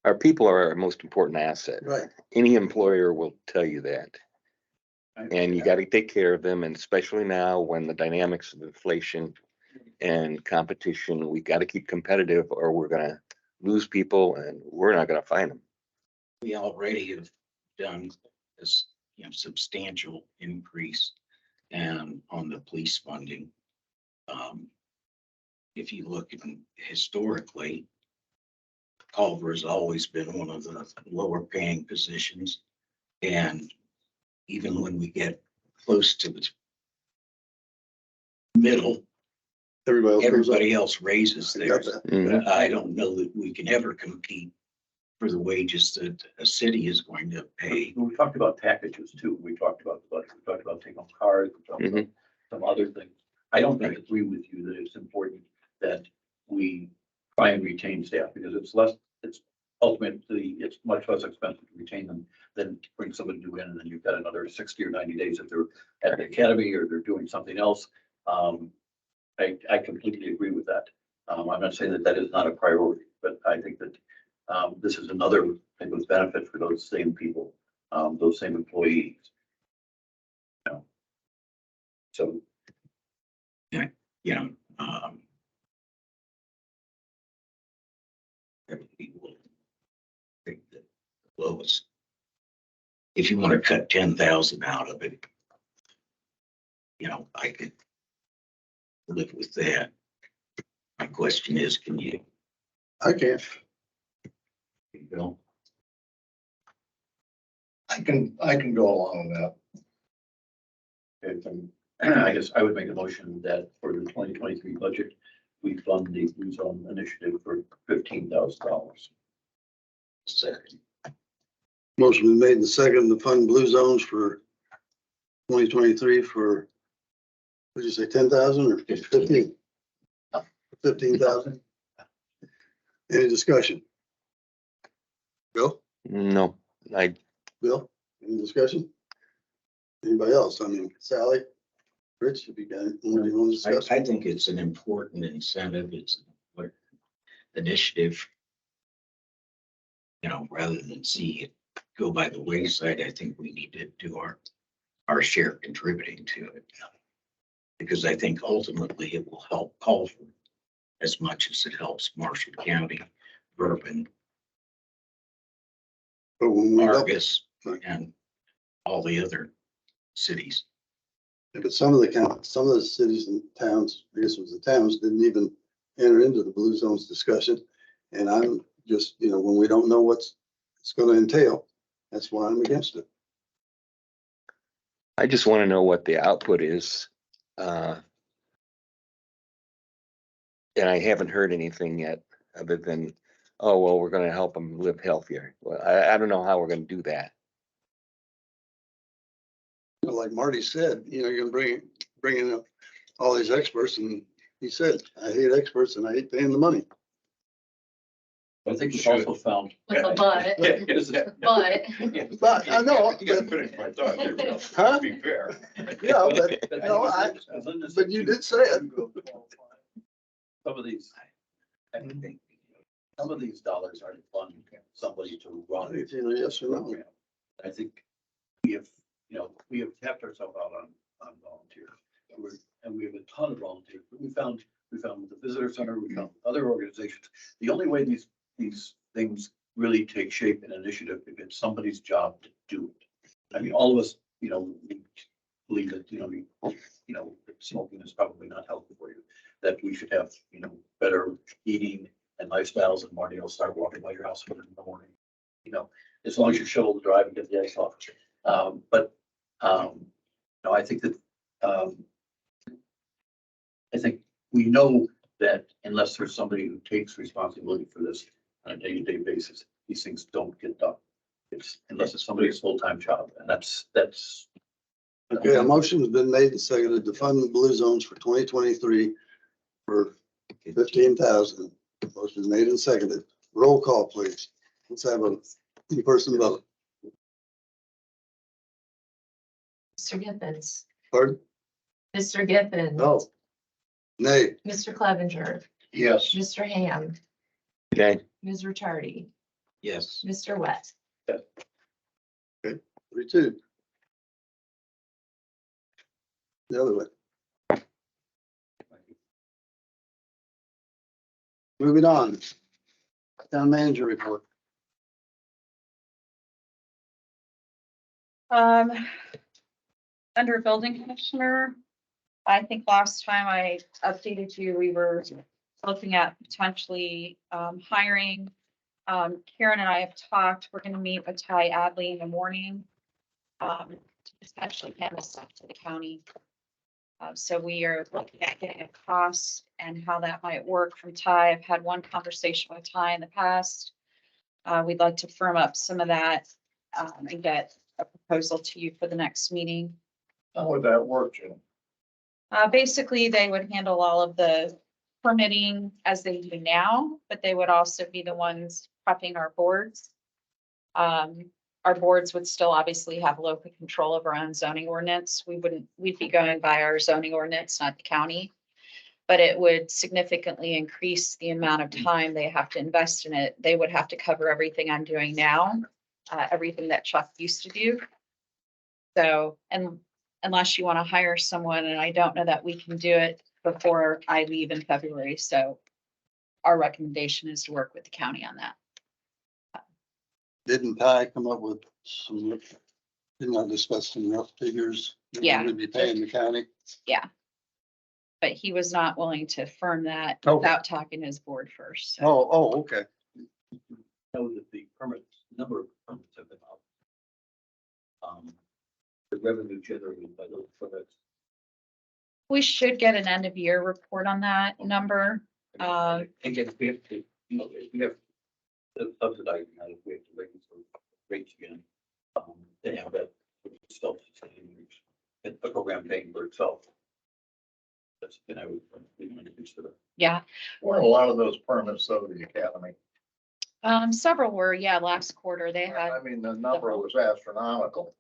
Speaker 5: Our people are our most important asset.
Speaker 3: Right.
Speaker 5: Any employer will tell you that. And you got to take care of them, and especially now when the dynamics of inflation and competition, we got to keep competitive or we're gonna lose people and we're not gonna find them.
Speaker 6: We already have done this, substantial increase and on the police funding. If you look at historically, Culver has always been one of the lower paying positions. And even when we get close to the middle, everybody else raises theirs. But I don't know that we can ever compete for the wages that a city is going to pay.
Speaker 2: We talked about packages too. We talked about taking on cars, we talked about some other things. I don't agree with you that it's important that we try and retain staff, because it's ultimately, it's much less expensive to retain them than to bring somebody new in, and then you've got another 60 or 90 days if they're at the academy or they're doing something else. I completely agree with that. I'm not saying that is not a priority, but I think that this is another type of benefit for those same people, those same employees. So.
Speaker 6: Everybody will think that the lowest. If you want to cut 10,000 out of it, I could live with that. My question is, can you?
Speaker 3: I can't.
Speaker 6: Bill?
Speaker 9: I can go along with that.
Speaker 2: Okay, I guess I would make a motion that for the 2023 budget, we fund the Blue Zone initiative for $15,000.
Speaker 6: Second.
Speaker 3: Motion been made and second to fund blue zones for 2023 for, what did you say, 10,000 or 15? 15,000. Any discussion? Bill?
Speaker 5: No,
Speaker 3: Bill, any discussion? Anybody else? Sally, Rich, if you got anything you want to discuss?
Speaker 6: I think it's an important incentive. It's an initiative. Rather than see it go by the wayside, I think we need to do our share contributing to it. Because I think ultimately it will help Culver as much as it helps Marshall County, Bourbon,
Speaker 3: But when we don't,
Speaker 6: Argus, and all the other cities.
Speaker 3: but some of the cities and towns, I guess it was the towns, didn't even enter into the blue zones discussion. And I'm just, when we don't know what it's going to entail, that's why I'm against it.
Speaker 5: I just want to know what the output is. And I haven't heard anything yet other than, oh, well, we're going to help them live healthier. Well, I don't know how we're going to do that.
Speaker 3: Like Marty said, you're going to bring in all these experts, and he said, I hate experts and I hate paying the money.
Speaker 2: I think we also found.
Speaker 7: With a but.
Speaker 3: But I know,
Speaker 12: You gotta finish my thought there, Bill.
Speaker 3: Huh?
Speaker 12: To be fair.
Speaker 3: yeah, but no, but you did say it.
Speaker 2: Some of these, I think, some of these dollars are to fund somebody to run.
Speaker 3: It's either yes or no.
Speaker 2: I think we have tapped ourselves out on volunteers. And we have a ton of volunteers. We found the visitor center, we found other organizations. The only way these things really take shape in initiative if it's somebody's job to do it. All of us, we believe that, smoking is probably not healthy for you, that we should have, better eating and lifestyles, and Marty will start walking by your house in the morning, as long as you shovel the drive and get the ice off. I think that, I think we know that unless there's somebody who takes responsibility for this on a day-to-day basis, these things don't get done. It's unless it's somebody's full-time job, and that's.
Speaker 3: Okay, a motion has been made and seconded to fund the blue zones for 2023 for 15,000. Motion made and seconded. Roll call, please. Let's have a in-person vote.
Speaker 7: Mr. Githens,
Speaker 3: Pardon?
Speaker 7: Mr. Githens.
Speaker 3: No. Nay.
Speaker 7: Mr. Clevenger,
Speaker 9: Yes.
Speaker 7: Mr. Ham,
Speaker 5: Okay,
Speaker 7: Ms. Ricciardi,
Speaker 6: Yes.
Speaker 7: Mr. West.
Speaker 3: 3-2. The other way. Moving on. Town manager report.
Speaker 4: Under building commissioner, I think last time I updated you, we were looking at potentially hiring. Karen and I have talked, we're gonna meet with Ty Adley in the morning. To potentially hand this up to the county. So we are looking at getting a cost and how that might work from Ty. I've had one conversation with Ty in the past. We'd like to firm up some of that and get a proposal to you for the next meeting.
Speaker 9: How would that work, Jim?
Speaker 4: Basically, they would handle all of the permitting as they do now, but they would also be the ones prepping our boards. Our boards would still obviously have local control of our own zoning ordinance. We'd be going by our zoning ordinance, not the county. But it would significantly increase the amount of time they have to invest in it. They would have to cover everything I'm doing now, everything that Chuck used to do. So, and unless you want to hire someone, and I don't know that we can do it before I leave in February. So our recommendation is to work with the county on that.
Speaker 3: Didn't Ty come up with some, didn't I discuss some rough figures? that we
Speaker 4: Yeah.
Speaker 3: would be paying the county.
Speaker 4: But he was not willing to firm that
Speaker 3: Okay.
Speaker 4: without talking to his board first. So
Speaker 3: Okay.
Speaker 2: Know that the number of permits have been up. The revenue generated by those permits.
Speaker 4: we should get an end of year report on that number.
Speaker 2: Again, we have to, we have the subsidizing, that if we have to raise the rates again. They have that self-sustaining, and the program paying for itself. That's, I would consider.
Speaker 4: Yeah,
Speaker 9: Were a lot of those permits though, the academy?
Speaker 4: several were, last quarter they had,
Speaker 9: I mean, the number was astronomical.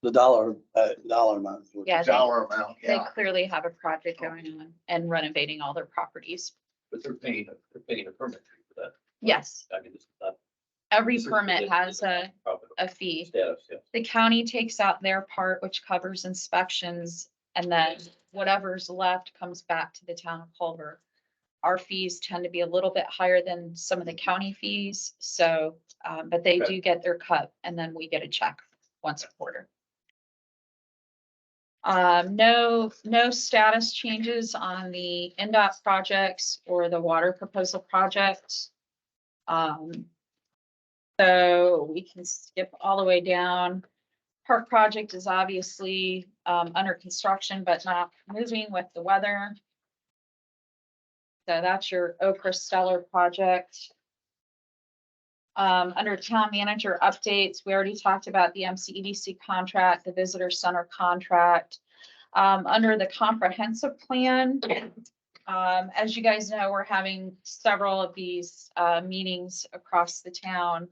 Speaker 3: The dollar amount.
Speaker 4: Yeah, they-
Speaker 9: Dollar amount,
Speaker 4: they
Speaker 9: yeah.
Speaker 4: clearly have a project going on and renovating all their properties.
Speaker 2: But they're paying a permit fee for that.
Speaker 4: Yes,
Speaker 2: I mean, this is not.
Speaker 4: every
Speaker 2: this is-
Speaker 4: permit
Speaker 2: this
Speaker 4: has
Speaker 2: is
Speaker 4: a
Speaker 2: profit
Speaker 4: fee.
Speaker 2: Status, yeah.
Speaker 4: The county takes out their part, which covers inspections, and then whatever's left comes back to the town of Culver. Our fees tend to be a little bit higher than some of the county fees, so, but they
Speaker 2: Okay.
Speaker 4: do get their cut, and then we get a check once a quarter. No status changes on the NDOT projects or the water proposal project. So we can skip all the way down. Park project is obviously under construction, but not moving with the weather. So that's your Okra Stellar project. Under town manager updates, we already talked about the MCEDC contract, the visitor center contract. Under the comprehensive plan, as you guys know, we're having several of these meetings across the town.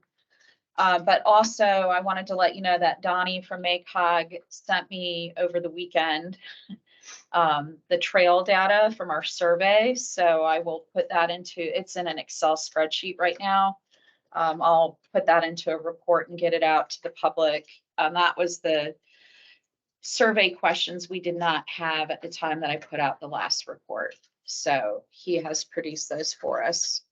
Speaker 4: But also I wanted to let you know that Donnie from MACOG sent me over the weekend the trail data from our survey. So I will put that it's in an Excel spreadsheet right now. I'll put that into a report and get it out to the public. That was the survey questions we did not have at the time that I put out the last report. So he has produced those for us.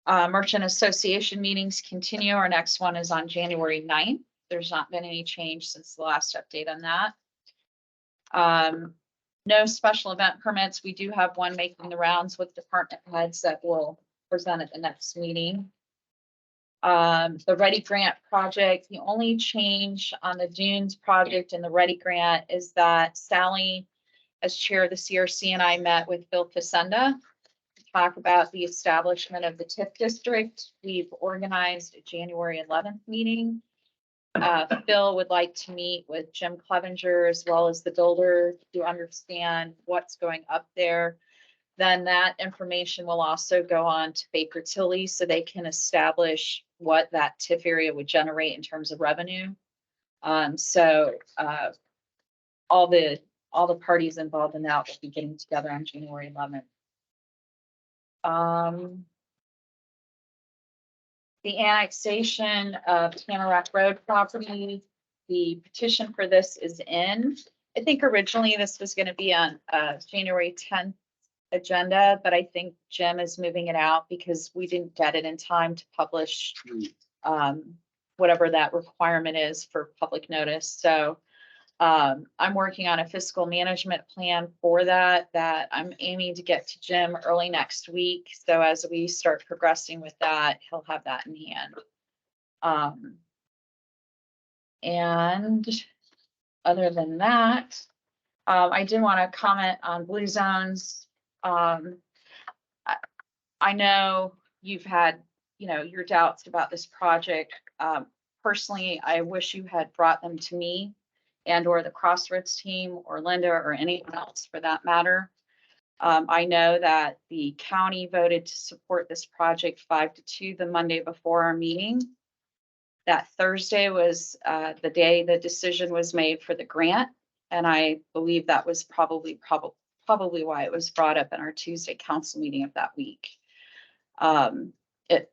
Speaker 4: Merchant Association meetings continue. Our next one is on January 9th. There's not been any change since the last update on that. No special event permits. We do have one making the rounds with department heads that will present at the next meeting. The Ready Grant project, the only change on the Dunes project and the Ready Grant is that Sally as chair of the CRC, and I met with Phil Facenda to talk about the establishment of the TIF district. We've organized a January 11th meeting. Phil would like to meet with Jim Clevenger as well as the builder to understand what's going up there. Then that information will also go on to Baker Tilly so they can establish what that TIF area would generate in terms of revenue. All the parties involved in that will be getting together on January 11th. The annexation of Tamarack Road property, the petition for this is in. I think originally this was going to be on January 10th agenda, but I think Jim is moving it out because we didn't get it in time to publish whatever that requirement is for public notice. So I'm working on a fiscal management plan for that I'm aiming to get to Jim early next week. So as we start progressing with that, he'll have that in hand. And other than that, I did want to comment on blue zones. I know you've had, your doubts about this project. Personally, I wish you had brought them to me and or the Crossroads team or Linda or anyone else for that matter. I know that the county voted to support this project 5-2 the Monday before our meeting. That Thursday was the day the decision was made for the grant. And I believe that was probably why it was brought up in our Tuesday council meeting of that week. It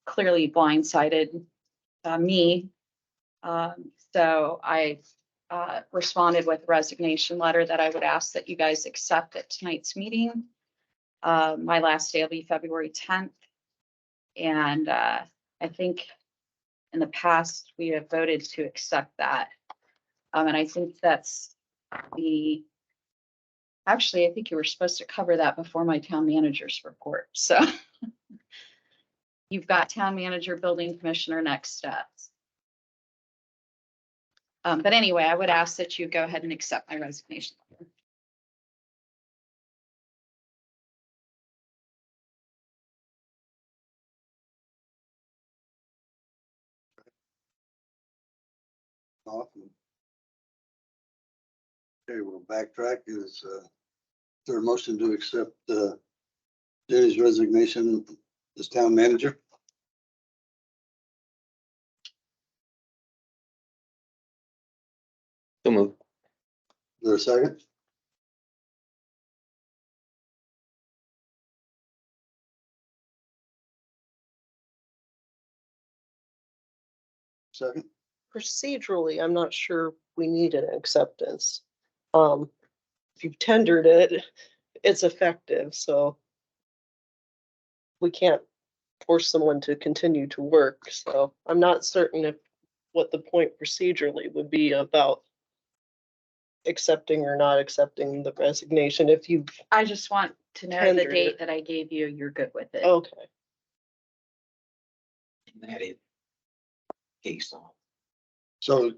Speaker 4: clearly blindsided me. So I responded with a resignation letter that I would ask that you guys accept at tonight's meeting. My last day will be February 10th. And I think in the past we have voted to accept that. And I think that's actually, I think you were supposed to cover that before my town manager's report. So you've got town manager, building commissioner, next steps. But anyway, I would ask that you go ahead and accept my resignation.
Speaker 3: Awesome. Okay, we'll backtrack. Is there a motion to accept Jenny's resignation as town manager?
Speaker 5: So move.
Speaker 3: Is there a second? Second?
Speaker 1: Procedurally, I'm not sure we need an acceptance. If you've tendered it, it's effective, so we can't force someone to continue to work. So I'm not certain if what the point procedurally would be about accepting or not accepting the resignation. If you,
Speaker 4: I just want to know the
Speaker 1: Tendered
Speaker 4: date
Speaker 1: it.
Speaker 4: that I gave you, you're good with it.
Speaker 1: okay,
Speaker 6: That is case on.
Speaker 3: So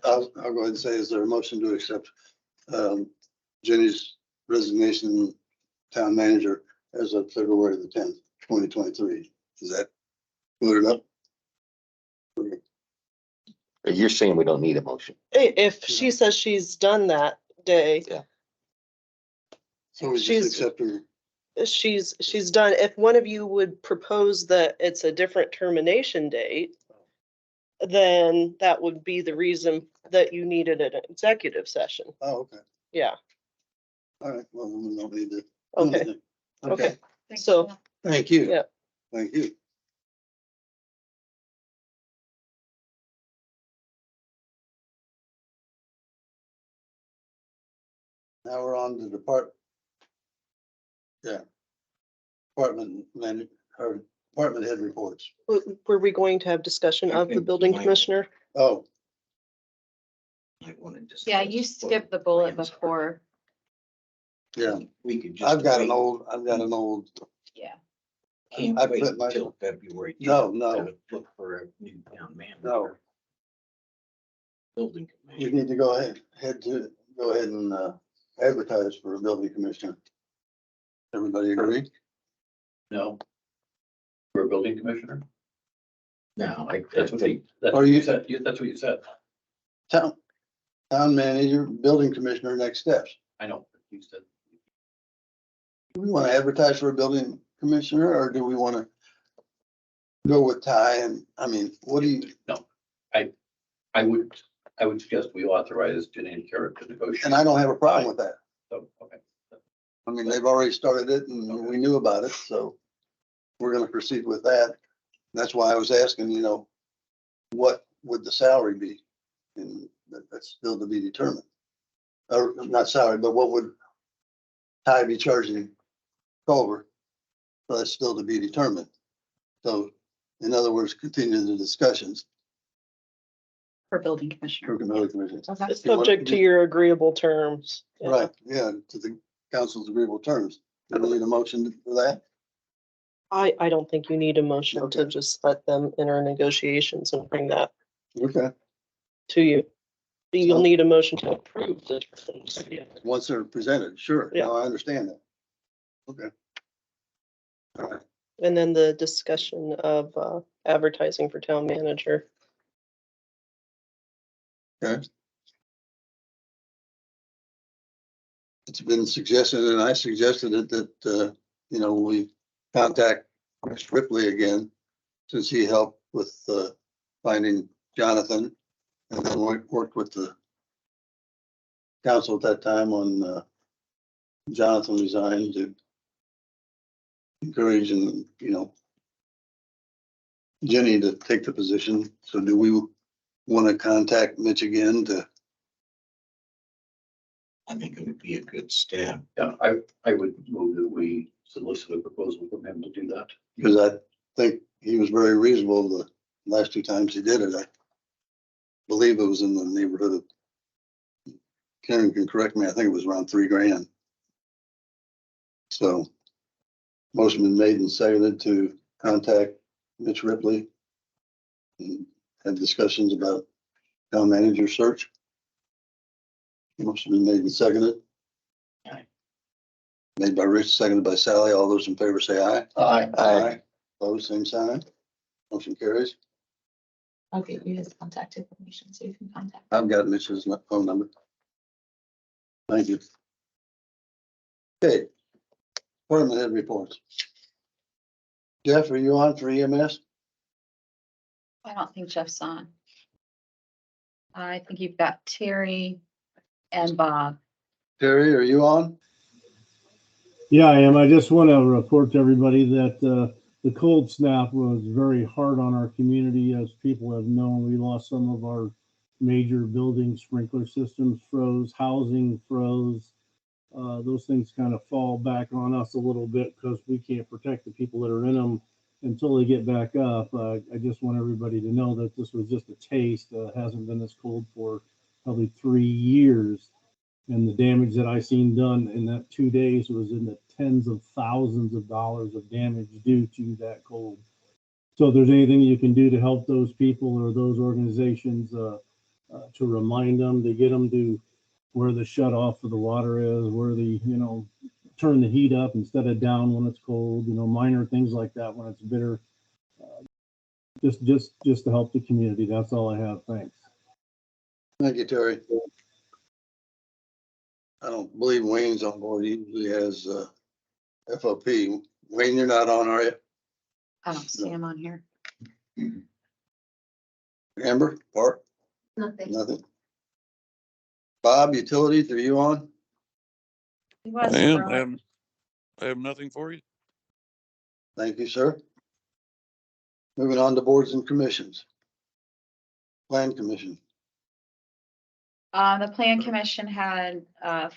Speaker 3: I'll go ahead and say, is there a motion to accept Jenny's resignation, town manager, as of February the 10th, 2023? Is that cleared up?
Speaker 5: You're saying we don't need a motion.
Speaker 1: if she says she's done that day,
Speaker 3: So we
Speaker 1: She's-
Speaker 3: just accept her.
Speaker 1: she's done. If one of you would propose that it's a different termination date, then that would be the reason that you needed an executive session.
Speaker 3: Oh, okay.
Speaker 1: Yeah,
Speaker 3: All right. Well, then we don't need to. do
Speaker 1: okay,
Speaker 3: anything.
Speaker 1: okay.
Speaker 4: Thanks,
Speaker 1: So-
Speaker 4: Jill.
Speaker 3: Thank you.
Speaker 1: Yeah.
Speaker 3: Thank you. Now we're on to department head reports.
Speaker 1: Were we going to have discussion
Speaker 6: I
Speaker 1: of the
Speaker 6: think
Speaker 1: building
Speaker 6: you might-
Speaker 1: commissioner?
Speaker 3: Oh,
Speaker 6: Might want to discuss
Speaker 4: Yeah, you
Speaker 6: what
Speaker 4: skipped the bullet
Speaker 6: plans are.
Speaker 4: before.
Speaker 3: yeah.
Speaker 6: We could just.
Speaker 3: I've got an
Speaker 6: wait.
Speaker 3: old,
Speaker 4: Yeah.
Speaker 6: Can't
Speaker 3: I
Speaker 6: wait
Speaker 3: put my-
Speaker 6: until February.
Speaker 3: No,
Speaker 6: 10th
Speaker 3: no.
Speaker 6: to Look for a new town manager.
Speaker 3: No.
Speaker 6: Building
Speaker 3: you
Speaker 6: commission.
Speaker 3: need to go ahead and advertise for a building commissioner. Everybody agree?
Speaker 2: No. For a building commissioner?
Speaker 6: No,
Speaker 2: That's what you, that's
Speaker 3: Are
Speaker 2: what
Speaker 3: you-
Speaker 2: you said, that's what you said.
Speaker 3: Town manager, building commissioner, next steps.
Speaker 2: I know, you said.
Speaker 3: Do we want to advertise for a building commissioner or do we want to go with Ty? And I mean, what do you,
Speaker 2: I would suggest we authorize Janine Carrot to negotiate.
Speaker 3: and I don't have a problem with that.
Speaker 2: So, okay.
Speaker 3: I mean, they've already started it and we knew about it, so we're gonna proceed with that. That's why I was asking, you know, what would the salary be? And that's still to be determined. Or not salary, but what would Ty be charging Culver? So that's still to be determined. So in other words, continue the discussions
Speaker 4: For building commissioner.
Speaker 3: for building commission.
Speaker 4: Okay.
Speaker 1: It's subject to your agreeable terms. Yeah.
Speaker 3: Right, yeah, to the council's agreeable terms. Do we need a motion for that?
Speaker 1: I don't think you need a motion to
Speaker 3: Okay.
Speaker 1: just let them enter negotiations and bring that
Speaker 3: Okay,
Speaker 1: to you. You'll
Speaker 3: So-
Speaker 1: need a motion to approve the terms. Yeah.
Speaker 3: once they're presented, sure.
Speaker 1: Yeah.
Speaker 3: No, I understand that. Okay. All right,
Speaker 1: And then the discussion of advertising for town manager.
Speaker 3: okay. It's been suggested, and I suggested it, that, you know, we contact Mr. Ripley again, since he helped with, finding Jonathan, and then worked with the council at that time on, Jonathan resigned to encourage and, you know, Jenny to take the position. So do we want to contact Mitch again to,
Speaker 6: I think it would be a good step.
Speaker 2: Yeah, I would move that we solicit a proposal from him to do that.
Speaker 3: because I think he was very reasonable the last two times he did it. I believe it was in the neighborhood of, Karen can correct me, I think it was around $3,000. So motion been made and seconded to contact Mitch Ripley and have discussions about town manager search. Motion been made and seconded.
Speaker 6: Aye.
Speaker 3: Made by Rich, seconded by Sally. All those in favor say aye.
Speaker 2: Aye.
Speaker 3: Opposed, same sign. Motion carries.
Speaker 7: I'll get you his contact information so you can contact.
Speaker 3: I've got Mitch's phone number. Thank you. Okay. Department head reports. Jeff, are you on for EMS?
Speaker 4: I don't think Jeff's on. I think you've got Terry and Bob.
Speaker 3: Terry, are you on?
Speaker 15: Yeah, I am. I just want to report to everybody that the cold snap was very hard on our community. As people have known, we lost some of our major building sprinkler systems froze, housing froze. Those things kind of fall back on us a little bit because we can't protect the people that are in them until they get back up. I just want everybody to know that this was just a taste. It hasn't been this cold for probably 3 years. And the damage that I seen done in that 2 days was in the tens of thousands of dollars of damage due to that cold. So if there's anything you can do to help those people or those organizations, to remind them, to get them to where the shut off of the water is, where the, turn the heat up instead of down when it's cold, minor things like that when it's bitter. Just to help the community. That's all I have. Thanks.
Speaker 3: Thank you, Terry. I don't believe Wayne's on board. He usually has FOP. Wayne, you're not on, are you?
Speaker 4: I don't see him on here.
Speaker 3: Amber, Park,
Speaker 11: Nothing.
Speaker 3: nothing. Bob, utilities, are you on?
Speaker 4: He was.
Speaker 16: I am.
Speaker 4: for-
Speaker 16: I have nothing for you.
Speaker 3: Thank you, sir. Moving on to boards and commissions. Plan Commission.
Speaker 4: The Plan Commission had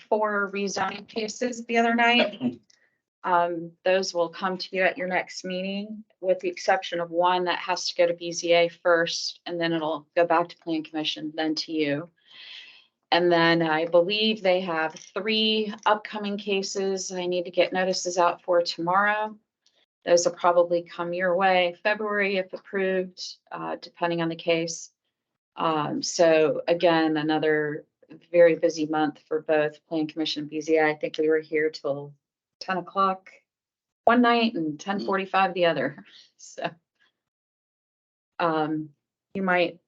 Speaker 4: 4 rezoning cases the other night. Those will come to you at your next meeting, with the exception of one that has to go to BZA first, and then it'll go back to Plan Commission, then to you. And then I believe they have 3 upcoming cases I need to get notices out for tomorrow. Those will probably come your way February if approved, depending on the case. So again, another
Speaker 17: a very busy month for both Plan Commission and BZI. I think we were here till 10 o'clock one night and 10:45 the other. So you might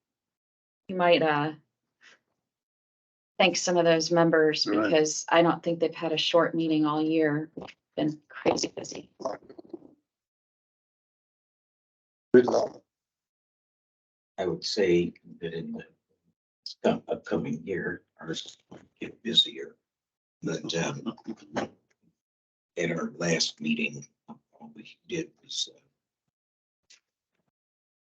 Speaker 17: thank some of those members
Speaker 3: Right.
Speaker 17: because I don't think they've had a short meeting all year. Been crazy busy.
Speaker 3: Redevelopment.
Speaker 6: I would say that in the upcoming year, ours will get busier. But at our last meeting, all we did was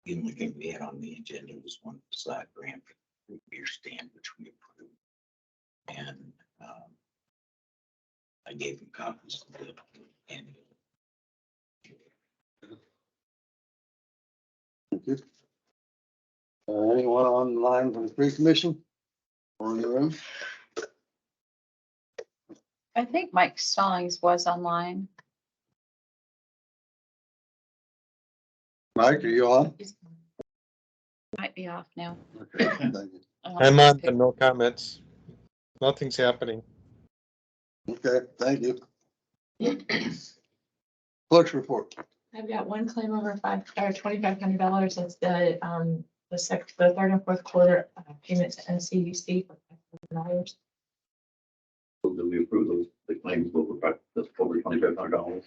Speaker 6: the only thing we had on the agenda was one side grant for the beer stand, which we approved. And I gave them copies of the annual.
Speaker 3: Thank you. Anyone online from the tree commission? Or in the room?
Speaker 4: I think Mike Stallings was online.
Speaker 3: Mike, are you on?
Speaker 4: Might be off now.
Speaker 3: Okay, thank you.
Speaker 18: I'm on, but no comments. Nothing's happening.
Speaker 3: Okay, thank you. Clerk's report.
Speaker 7: I've got one claim over $2,500. It's the third and fourth quarter payment to MCEDC for $5,000.
Speaker 2: So that we approve those, the claims over $2,500.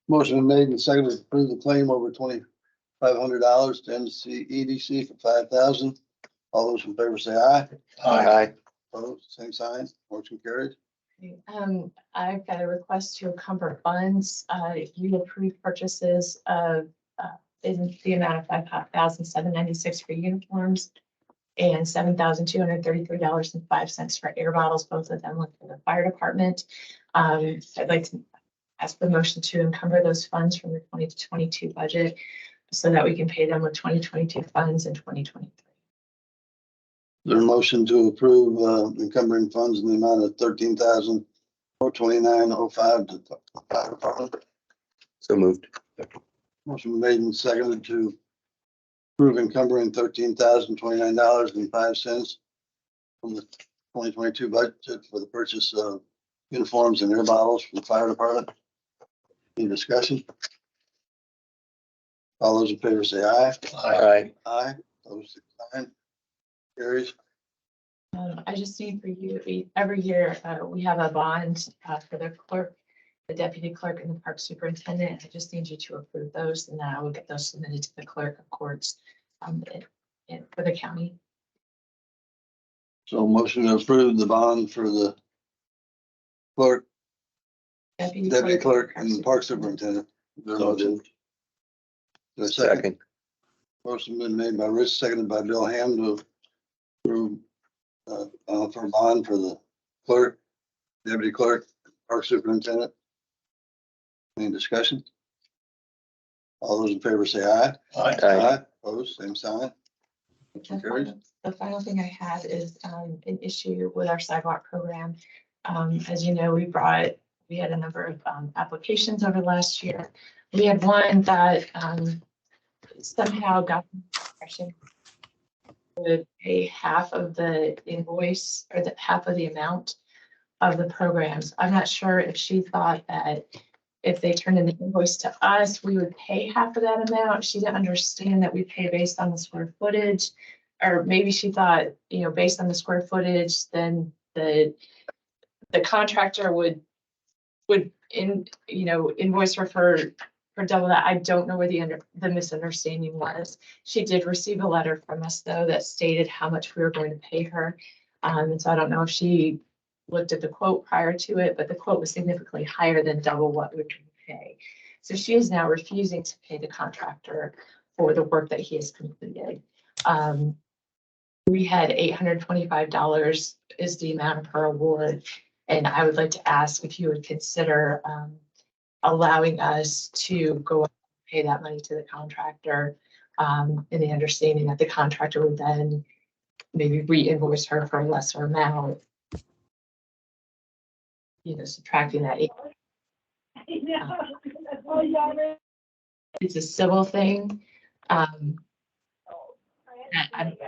Speaker 3: Motion made and seconded to approve the claim over $2,500 to MCEDC for $5,000. All those in favor say aye.
Speaker 5: Aye.
Speaker 3: Opposed, same sign. Motion carried.
Speaker 7: I've got a request to encumber funds. You approved purchases of in the amount of $5,796 for uniforms and $7,233.05 for air bottles. Both of them went for the fire department. I'd like to ask for motion to encumber those funds from the 2022 budget so that we can pay them with 2022 funds in 2023.
Speaker 3: There's a motion to approve encumbering funds in the amount of $13,429.05 to the fire department.
Speaker 5: So moved.
Speaker 3: Motion made and seconded to approve encumbering $13,029.05 from the 2022 budget for the purchase of uniforms and air bottles from the fire department. Any discussion? All those in favor say aye.
Speaker 5: Aye.
Speaker 3: Aye. Those sign. Carries.
Speaker 7: I just need for you, every year, we have a bond for the clerk, the deputy clerk and the park superintendent. I just need you to approve those and then I will get those submitted to the clerk of courts for the county.
Speaker 3: So motion to approve the bond for the clerk, deputy clerk and the park superintendent. Is there a motion? Is there a second? Motion been made by Rich, seconded by Bill Ham to approve for a bond for the clerk, deputy clerk, park superintendent. Any discussion? All those in favor say aye.
Speaker 5: Aye.
Speaker 3: Opposed, same sign. Motion carries.
Speaker 7: The final thing I had is an issue with our sidewalk program. As you know, we had a number of applications over the last year. We had one that somehow got the impression would pay half of the invoice or half of the amount of the programs. I'm not sure if she thought that if they turned in the invoice to us, we would pay half of that amount. She didn't understand that we pay based on the square footage. Or maybe she thought, based on the square footage, then the contractor would invoice her for double that. I don't know where the misunderstanding was. She did receive a letter from us though that stated how much we were going to pay her. And so I don't know if she looked at the quote prior to it, but the quote was significantly higher than double what we could pay. So she is now refusing to pay the contractor for the work that he has completed. We had $825 is the amount of her award. And I would like to ask if you would consider allowing us to go and pay that money to the contractor in the understanding that the contractor would then maybe re-invoice her for a lesser amount. Subtracting that. It's a civil thing. I'm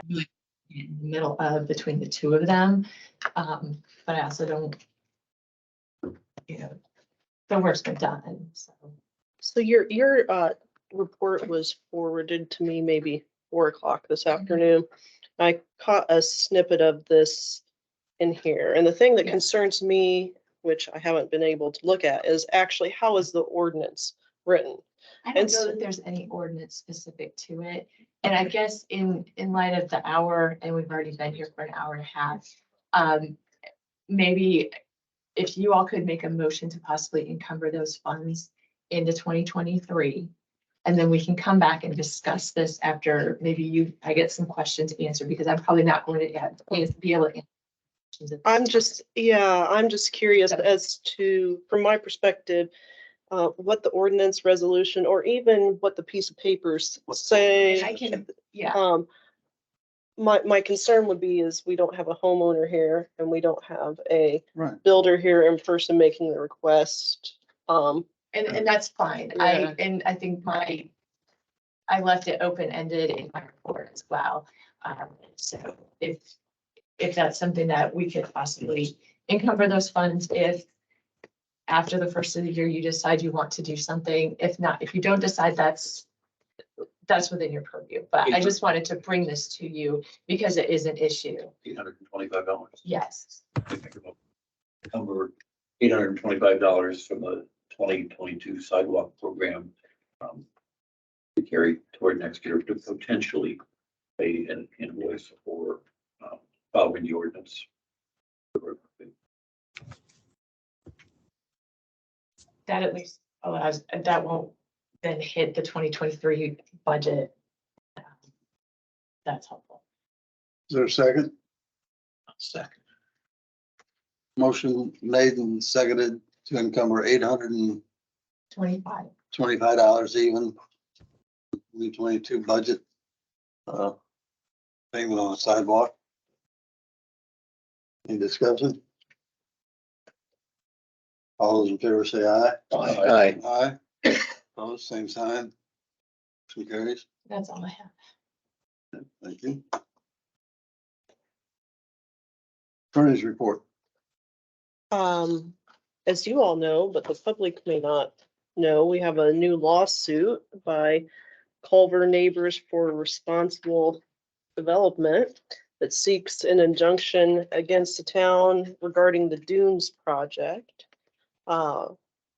Speaker 7: really in the middle of between the two of them. But I also don't, the work's been done, so.
Speaker 1: So your report was forwarded to me maybe 4 o'clock this afternoon. I caught a snippet of this in here, and the thing that
Speaker 7: Yeah.
Speaker 1: concerns me, which I haven't been able to look at, is actually how is the ordinance written?
Speaker 7: I don't
Speaker 1: And
Speaker 7: know
Speaker 1: so-
Speaker 7: that there's any ordinance specific to it. And I guess in light of the hour, and we've already been here for an hour and a half, maybe if you all could make a motion to possibly encumber those funds into 2023. And then we can come back and discuss this after maybe I get some questions answered, because I'm probably not going to be able to answer questions at this time.
Speaker 1: I'm just curious
Speaker 7: So-
Speaker 1: as to, from my perspective, what the ordinance resolution, or even what the piece of papers say.
Speaker 7: I can, yeah.
Speaker 1: My concern would be is we don't have a homeowner here and we don't have a
Speaker 3: Right.
Speaker 1: builder here in person making the request.
Speaker 7: And that's fine.
Speaker 1: Yeah.
Speaker 7: I think I left it open-ended in my report as well. So if that's something that we could possibly encumber those funds, if after the first of the year, you decide you want to do something. If not, if you don't decide, that's within your purview. But I just wanted to bring this to you because it is an issue.
Speaker 2: $825.
Speaker 7: Yes.
Speaker 2: Cover $825 from the 2022 sidewalk program. To carry toward next year to potentially pay an invoice for following the ordinance.
Speaker 7: That at least allows, that won't then hit the 2023 budget. That's helpful.
Speaker 3: Is there a second?
Speaker 2: Second.
Speaker 3: Motion made and seconded to encumber $825
Speaker 7: 25.
Speaker 3: even. The 22 budget. Payment on the sidewalk. Any discussion? All those in favor say aye.
Speaker 5: Aye.
Speaker 3: Aye. Opposed, same sign. Motion carries.
Speaker 7: That's all I have.
Speaker 3: Thank you. Attorney's report.
Speaker 1: As you all know, but the public may not know, we have a new lawsuit by Culver Neighbors for Responsible Development that seeks an injunction against the town regarding the Dunes project.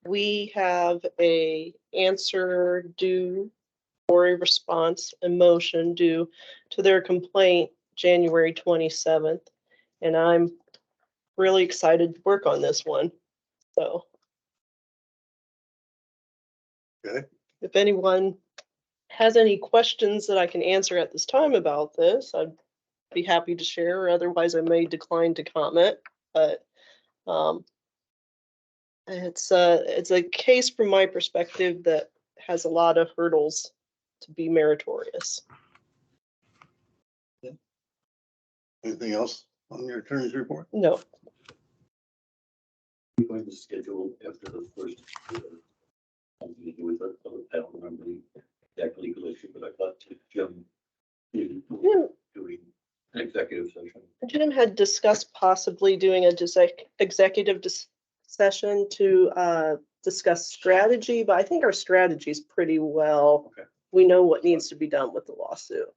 Speaker 1: We have a answer due or a response, a motion due to their complaint January 27th. And I'm really excited to work on this one. So.
Speaker 3: Okay.
Speaker 1: If anyone has any questions that I can answer at this time about this, I'd be happy to share, or otherwise I may decline to comment, but it's a case from my perspective that has a lot of hurdles to be meritorious.
Speaker 3: Anything else on your attorney's report?
Speaker 1: No.
Speaker 2: I'm going to schedule after the first. Something to do with it, I don't remember the exact legal issue, but I thought Jim doing an executive session.
Speaker 1: Jim had discussed possibly doing a executive session to discuss strategy, but I think our strategy is pretty well.
Speaker 2: Okay.
Speaker 1: We know what needs to be done with the lawsuit.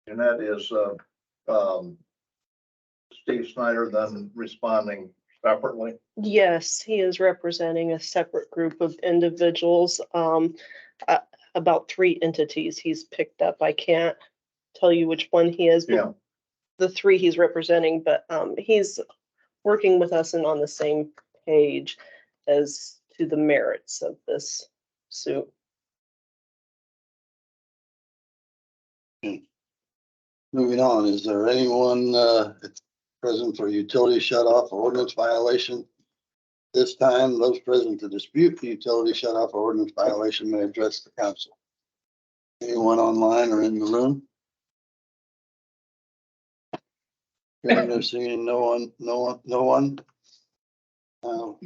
Speaker 9: And that is, Steve Snyder then responding separately.
Speaker 1: Yes, he is representing a separate group of individuals, about 3 entities he's picked up. I can't tell you which one he is, but
Speaker 9: Yeah.
Speaker 1: the 3 he's representing, but he's working with us and on the same page as to the merits of this suit.
Speaker 3: Moving on, is there anyone present for utility shut off or ordinance violation? This time, those present to dispute the utility shut off or ordinance violation may address the council. Anyone online or in the room? Hearing or seeing no one.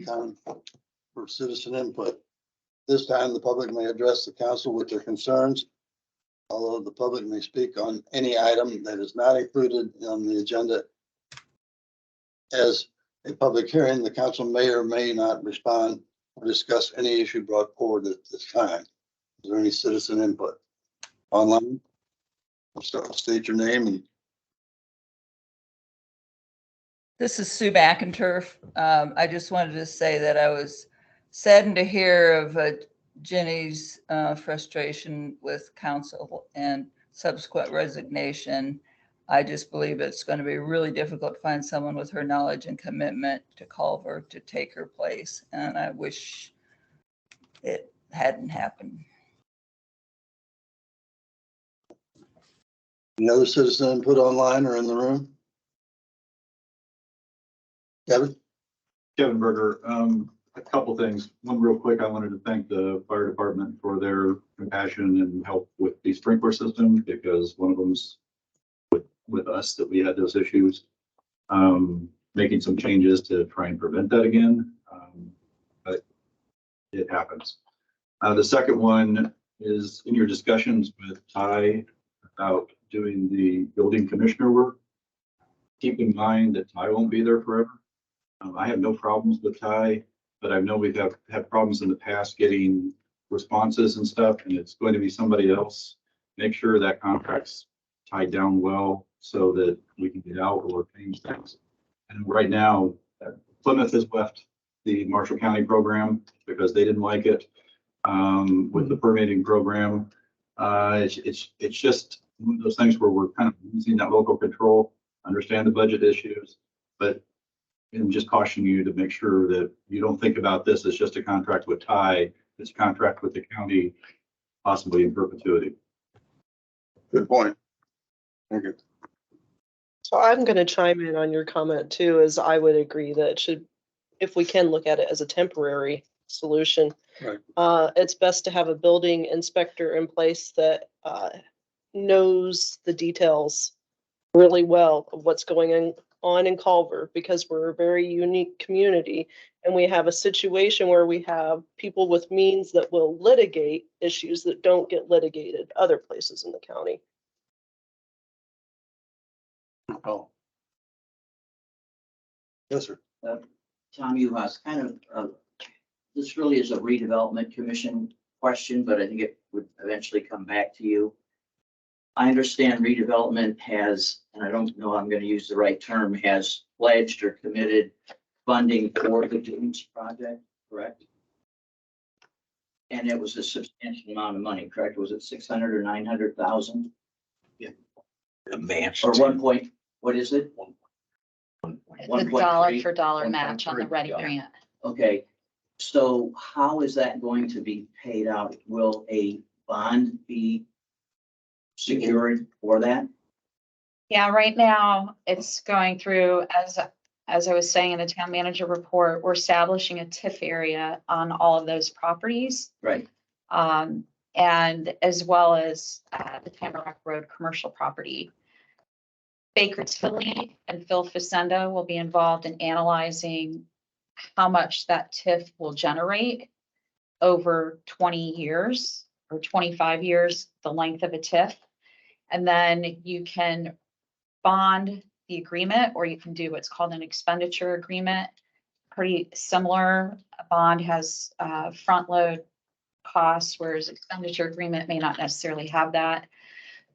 Speaker 3: Time for citizen input. This time, the public may address the council with their concerns. Although the public may speak on any item that is not included on the agenda as a public hearing, the council may or may not respond or discuss any issue brought forward at this time. Is there any citizen input? Online? State your name and
Speaker 8: This is Sue McInturf. I just wanted to say that I was saddened to hear of Jenny's frustration with council and subsequent resignation. I just believe it's going to be really difficult to find someone with her knowledge and commitment to Culver to take her place. And I wish it hadn't happened.
Speaker 3: any other citizen input online or in the room? Kevin?
Speaker 13: Kevin Berger, a couple things. One real quick, I wanted to thank the fire department for their compassion and help with the sprinkler system, because one of them's with us that we had those issues. Making some changes to try and prevent that again, but it happens. The second one is in your discussions with Ty about doing the building commissioner work. Keep in mind that Ty won't be there forever. I have no problems with Ty, but I know we've had problems in the past getting responses and stuff, and it's going to be somebody else. Make sure that contract's tied down well so that we can get out or change things. And right now, Plymouth has left the Marshall County program because they didn't like it with the permitting program. It's just one of those things where we're kind of losing that local control, understand the budget issues, but and just caution you to make sure that you don't think about this as just a contract with Ty. It's a contract with the county, possibly in perpetuity.
Speaker 3: Good point. Thank you.
Speaker 1: So I'm going to chime in on your comment too, as I would agree that it should, if we can look at it as a temporary solution.
Speaker 3: Right.
Speaker 1: It's best to have a building inspector in place that knows the details really well of what's going on in Culver, because we're a very unique community and we have a situation where we have people with means that will litigate issues that don't get litigated other places in the county.
Speaker 3: Oh. Yes, sir.
Speaker 6: Tom Uhas, kind of, this really is a redevelopment commission question, but I think it would eventually come back to you. I understand redevelopment has, and I don't know I'm going to use the right term, has pledged or committed funding for the Dunes project, correct? And it was a substantial amount of money, correct? Was it 600 or 900,000?
Speaker 12: Yeah.
Speaker 6: Or 1 point, what is it?
Speaker 17: It's a
Speaker 6: 1.3,
Speaker 17: dollar for dollar match on the
Speaker 6: 1.3,
Speaker 17: Ready
Speaker 6: yeah.
Speaker 17: grant.
Speaker 6: Okay, so how is that going to be paid out? Will a bond be secured for that?
Speaker 17: Yeah, right now it's going through, as I was saying in the town manager report, we're establishing a TIF area on all of those properties.
Speaker 6: Right.
Speaker 17: And as well as the Tamarack Road commercial property. Baker Tilly and Phil Facenda will be involved in analyzing how much that TIF will generate over 20 years or 25 years, the length of a TIF. And then you can bond the agreement, or you can do what's called an expenditure agreement. Pretty similar. A bond has front load costs, whereas expenditure agreement may not necessarily have that.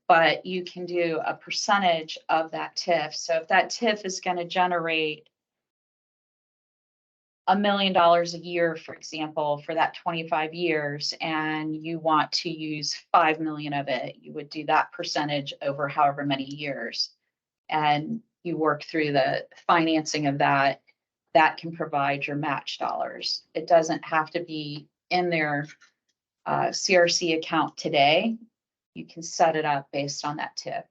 Speaker 17: But you can do a percentage of that TIF. So if that TIF is going to generate $1 million a year, for example, for that 25 years, and you want to use 5 million of it, you would do that percentage over however many years. And you work through the financing of that, that can provide your match dollars. It doesn't have to be in their CRC account today. You can set it up based on that TIF.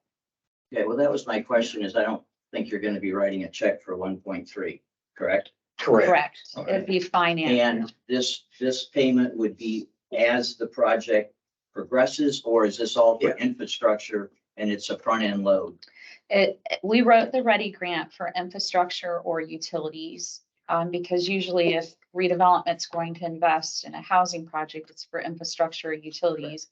Speaker 6: Okay, well, that was my question, is I don't think you're going to be writing a check for 1.3, correct?
Speaker 17: Correct.
Speaker 6: Okay.
Speaker 17: It'd be financed.
Speaker 6: And this payment would be as the project progresses, or is this all for infrastructure and it's a front end load?
Speaker 17: We wrote the Ready grant for infrastructure or utilities. Because usually if redevelopment's going to invest in a housing project, it's for infrastructure or utilities.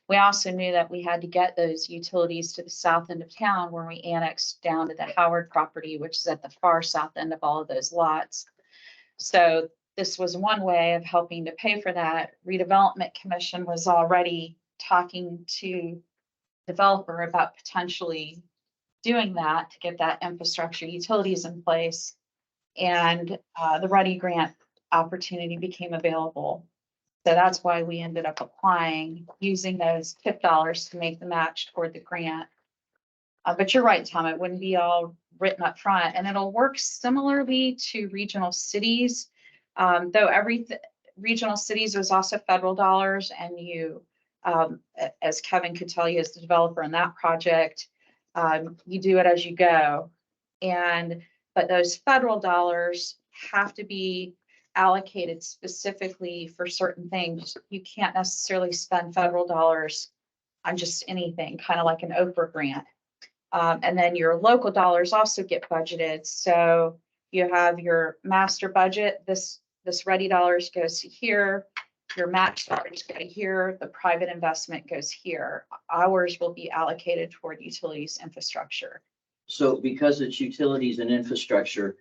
Speaker 17: We also knew that we had to get those utilities to the south end of town where we annexed down to the Howard property, which is at the far south end of all of those lots. So this was one way of helping to pay for that. Redevelopment Commission was already talking to developer about potentially doing that to get that infrastructure utilities in place. And the Readi grant opportunity became available. So that's why we ended up applying, using those TIP dollars to make the match toward the grant. But you're right, Tom, it wouldn't be all written up front, and it'll work similarly to regional cities. Though regional cities was also federal dollars, and you, as Kevin could tell you as the developer in that project, you do it as you go. But those federal dollars have to be allocated specifically for certain things. You can't necessarily spend federal dollars on just anything, kind of like an Oprah grant. And then your local dollars also get budgeted. So you have your master budget. This Readi dollars goes to here. Your match dollars go to here. The private investment goes here. Ours will be allocated toward utilities infrastructure.
Speaker 6: So because it's utilities and infrastructure,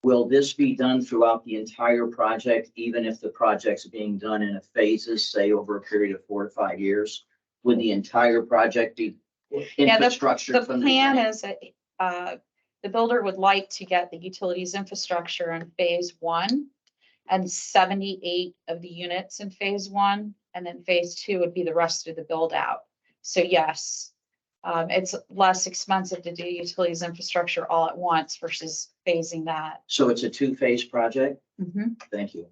Speaker 6: will this be done throughout the entire project, even if the project's being done in phases, say over a period of 4 to 5 years? Would the entire project be infrastructure?
Speaker 17: The plan is that the builder would like to get the utilities infrastructure in phase 1 and 78 of the units in phase 1, and then phase 2 would be the rest of the build out. So yes, it's less expensive to do utilities infrastructure all at once versus phasing that.
Speaker 6: So it's a 2-phase project?
Speaker 17: Mm-hmm.
Speaker 6: Thank you.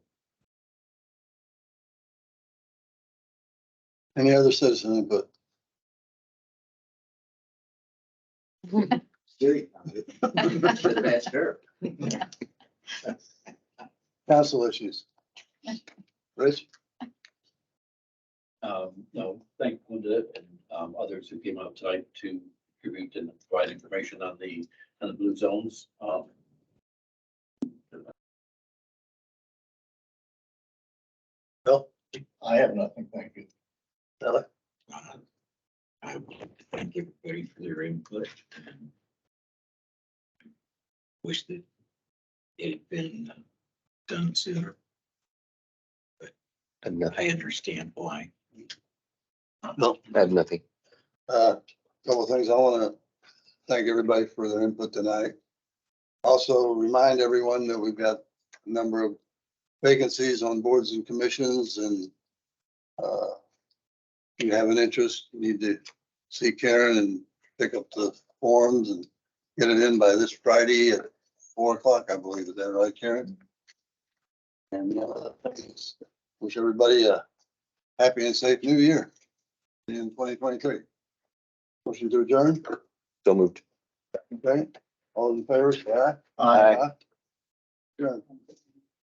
Speaker 3: Any other citizen input?
Speaker 6: Should have asked her.
Speaker 3: Council issues. Rich?
Speaker 2: No, thank Linda and others who came out tonight to contribute and provide information on the blue zones.
Speaker 3: Bill?
Speaker 9: I have nothing, thank you.
Speaker 3: Tyler?
Speaker 19: I would like to thank everybody for their input. And wish that it had been done sooner. But I understand why.
Speaker 3: No,
Speaker 5: I have nothing.
Speaker 3: Couple of things. I want to thank everybody for their input tonight. Also remind everyone that we've got a number of vacancies on boards and commissions, and if you have an interest, you need to see Karen and pick up the forms and get it in by this Friday at 4 o'clock, I believe. Is that right, Karen? And wish everybody a happy and safe new year in 2023. Motion to adjourn.
Speaker 5: So moved.
Speaker 3: Okay, all in favor, say aye.
Speaker 5: Aye.
Speaker 3: Adjourn.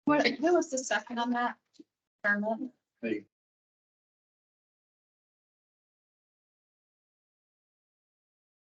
Speaker 4: Who was the second on that? Herman?
Speaker 2: Hey.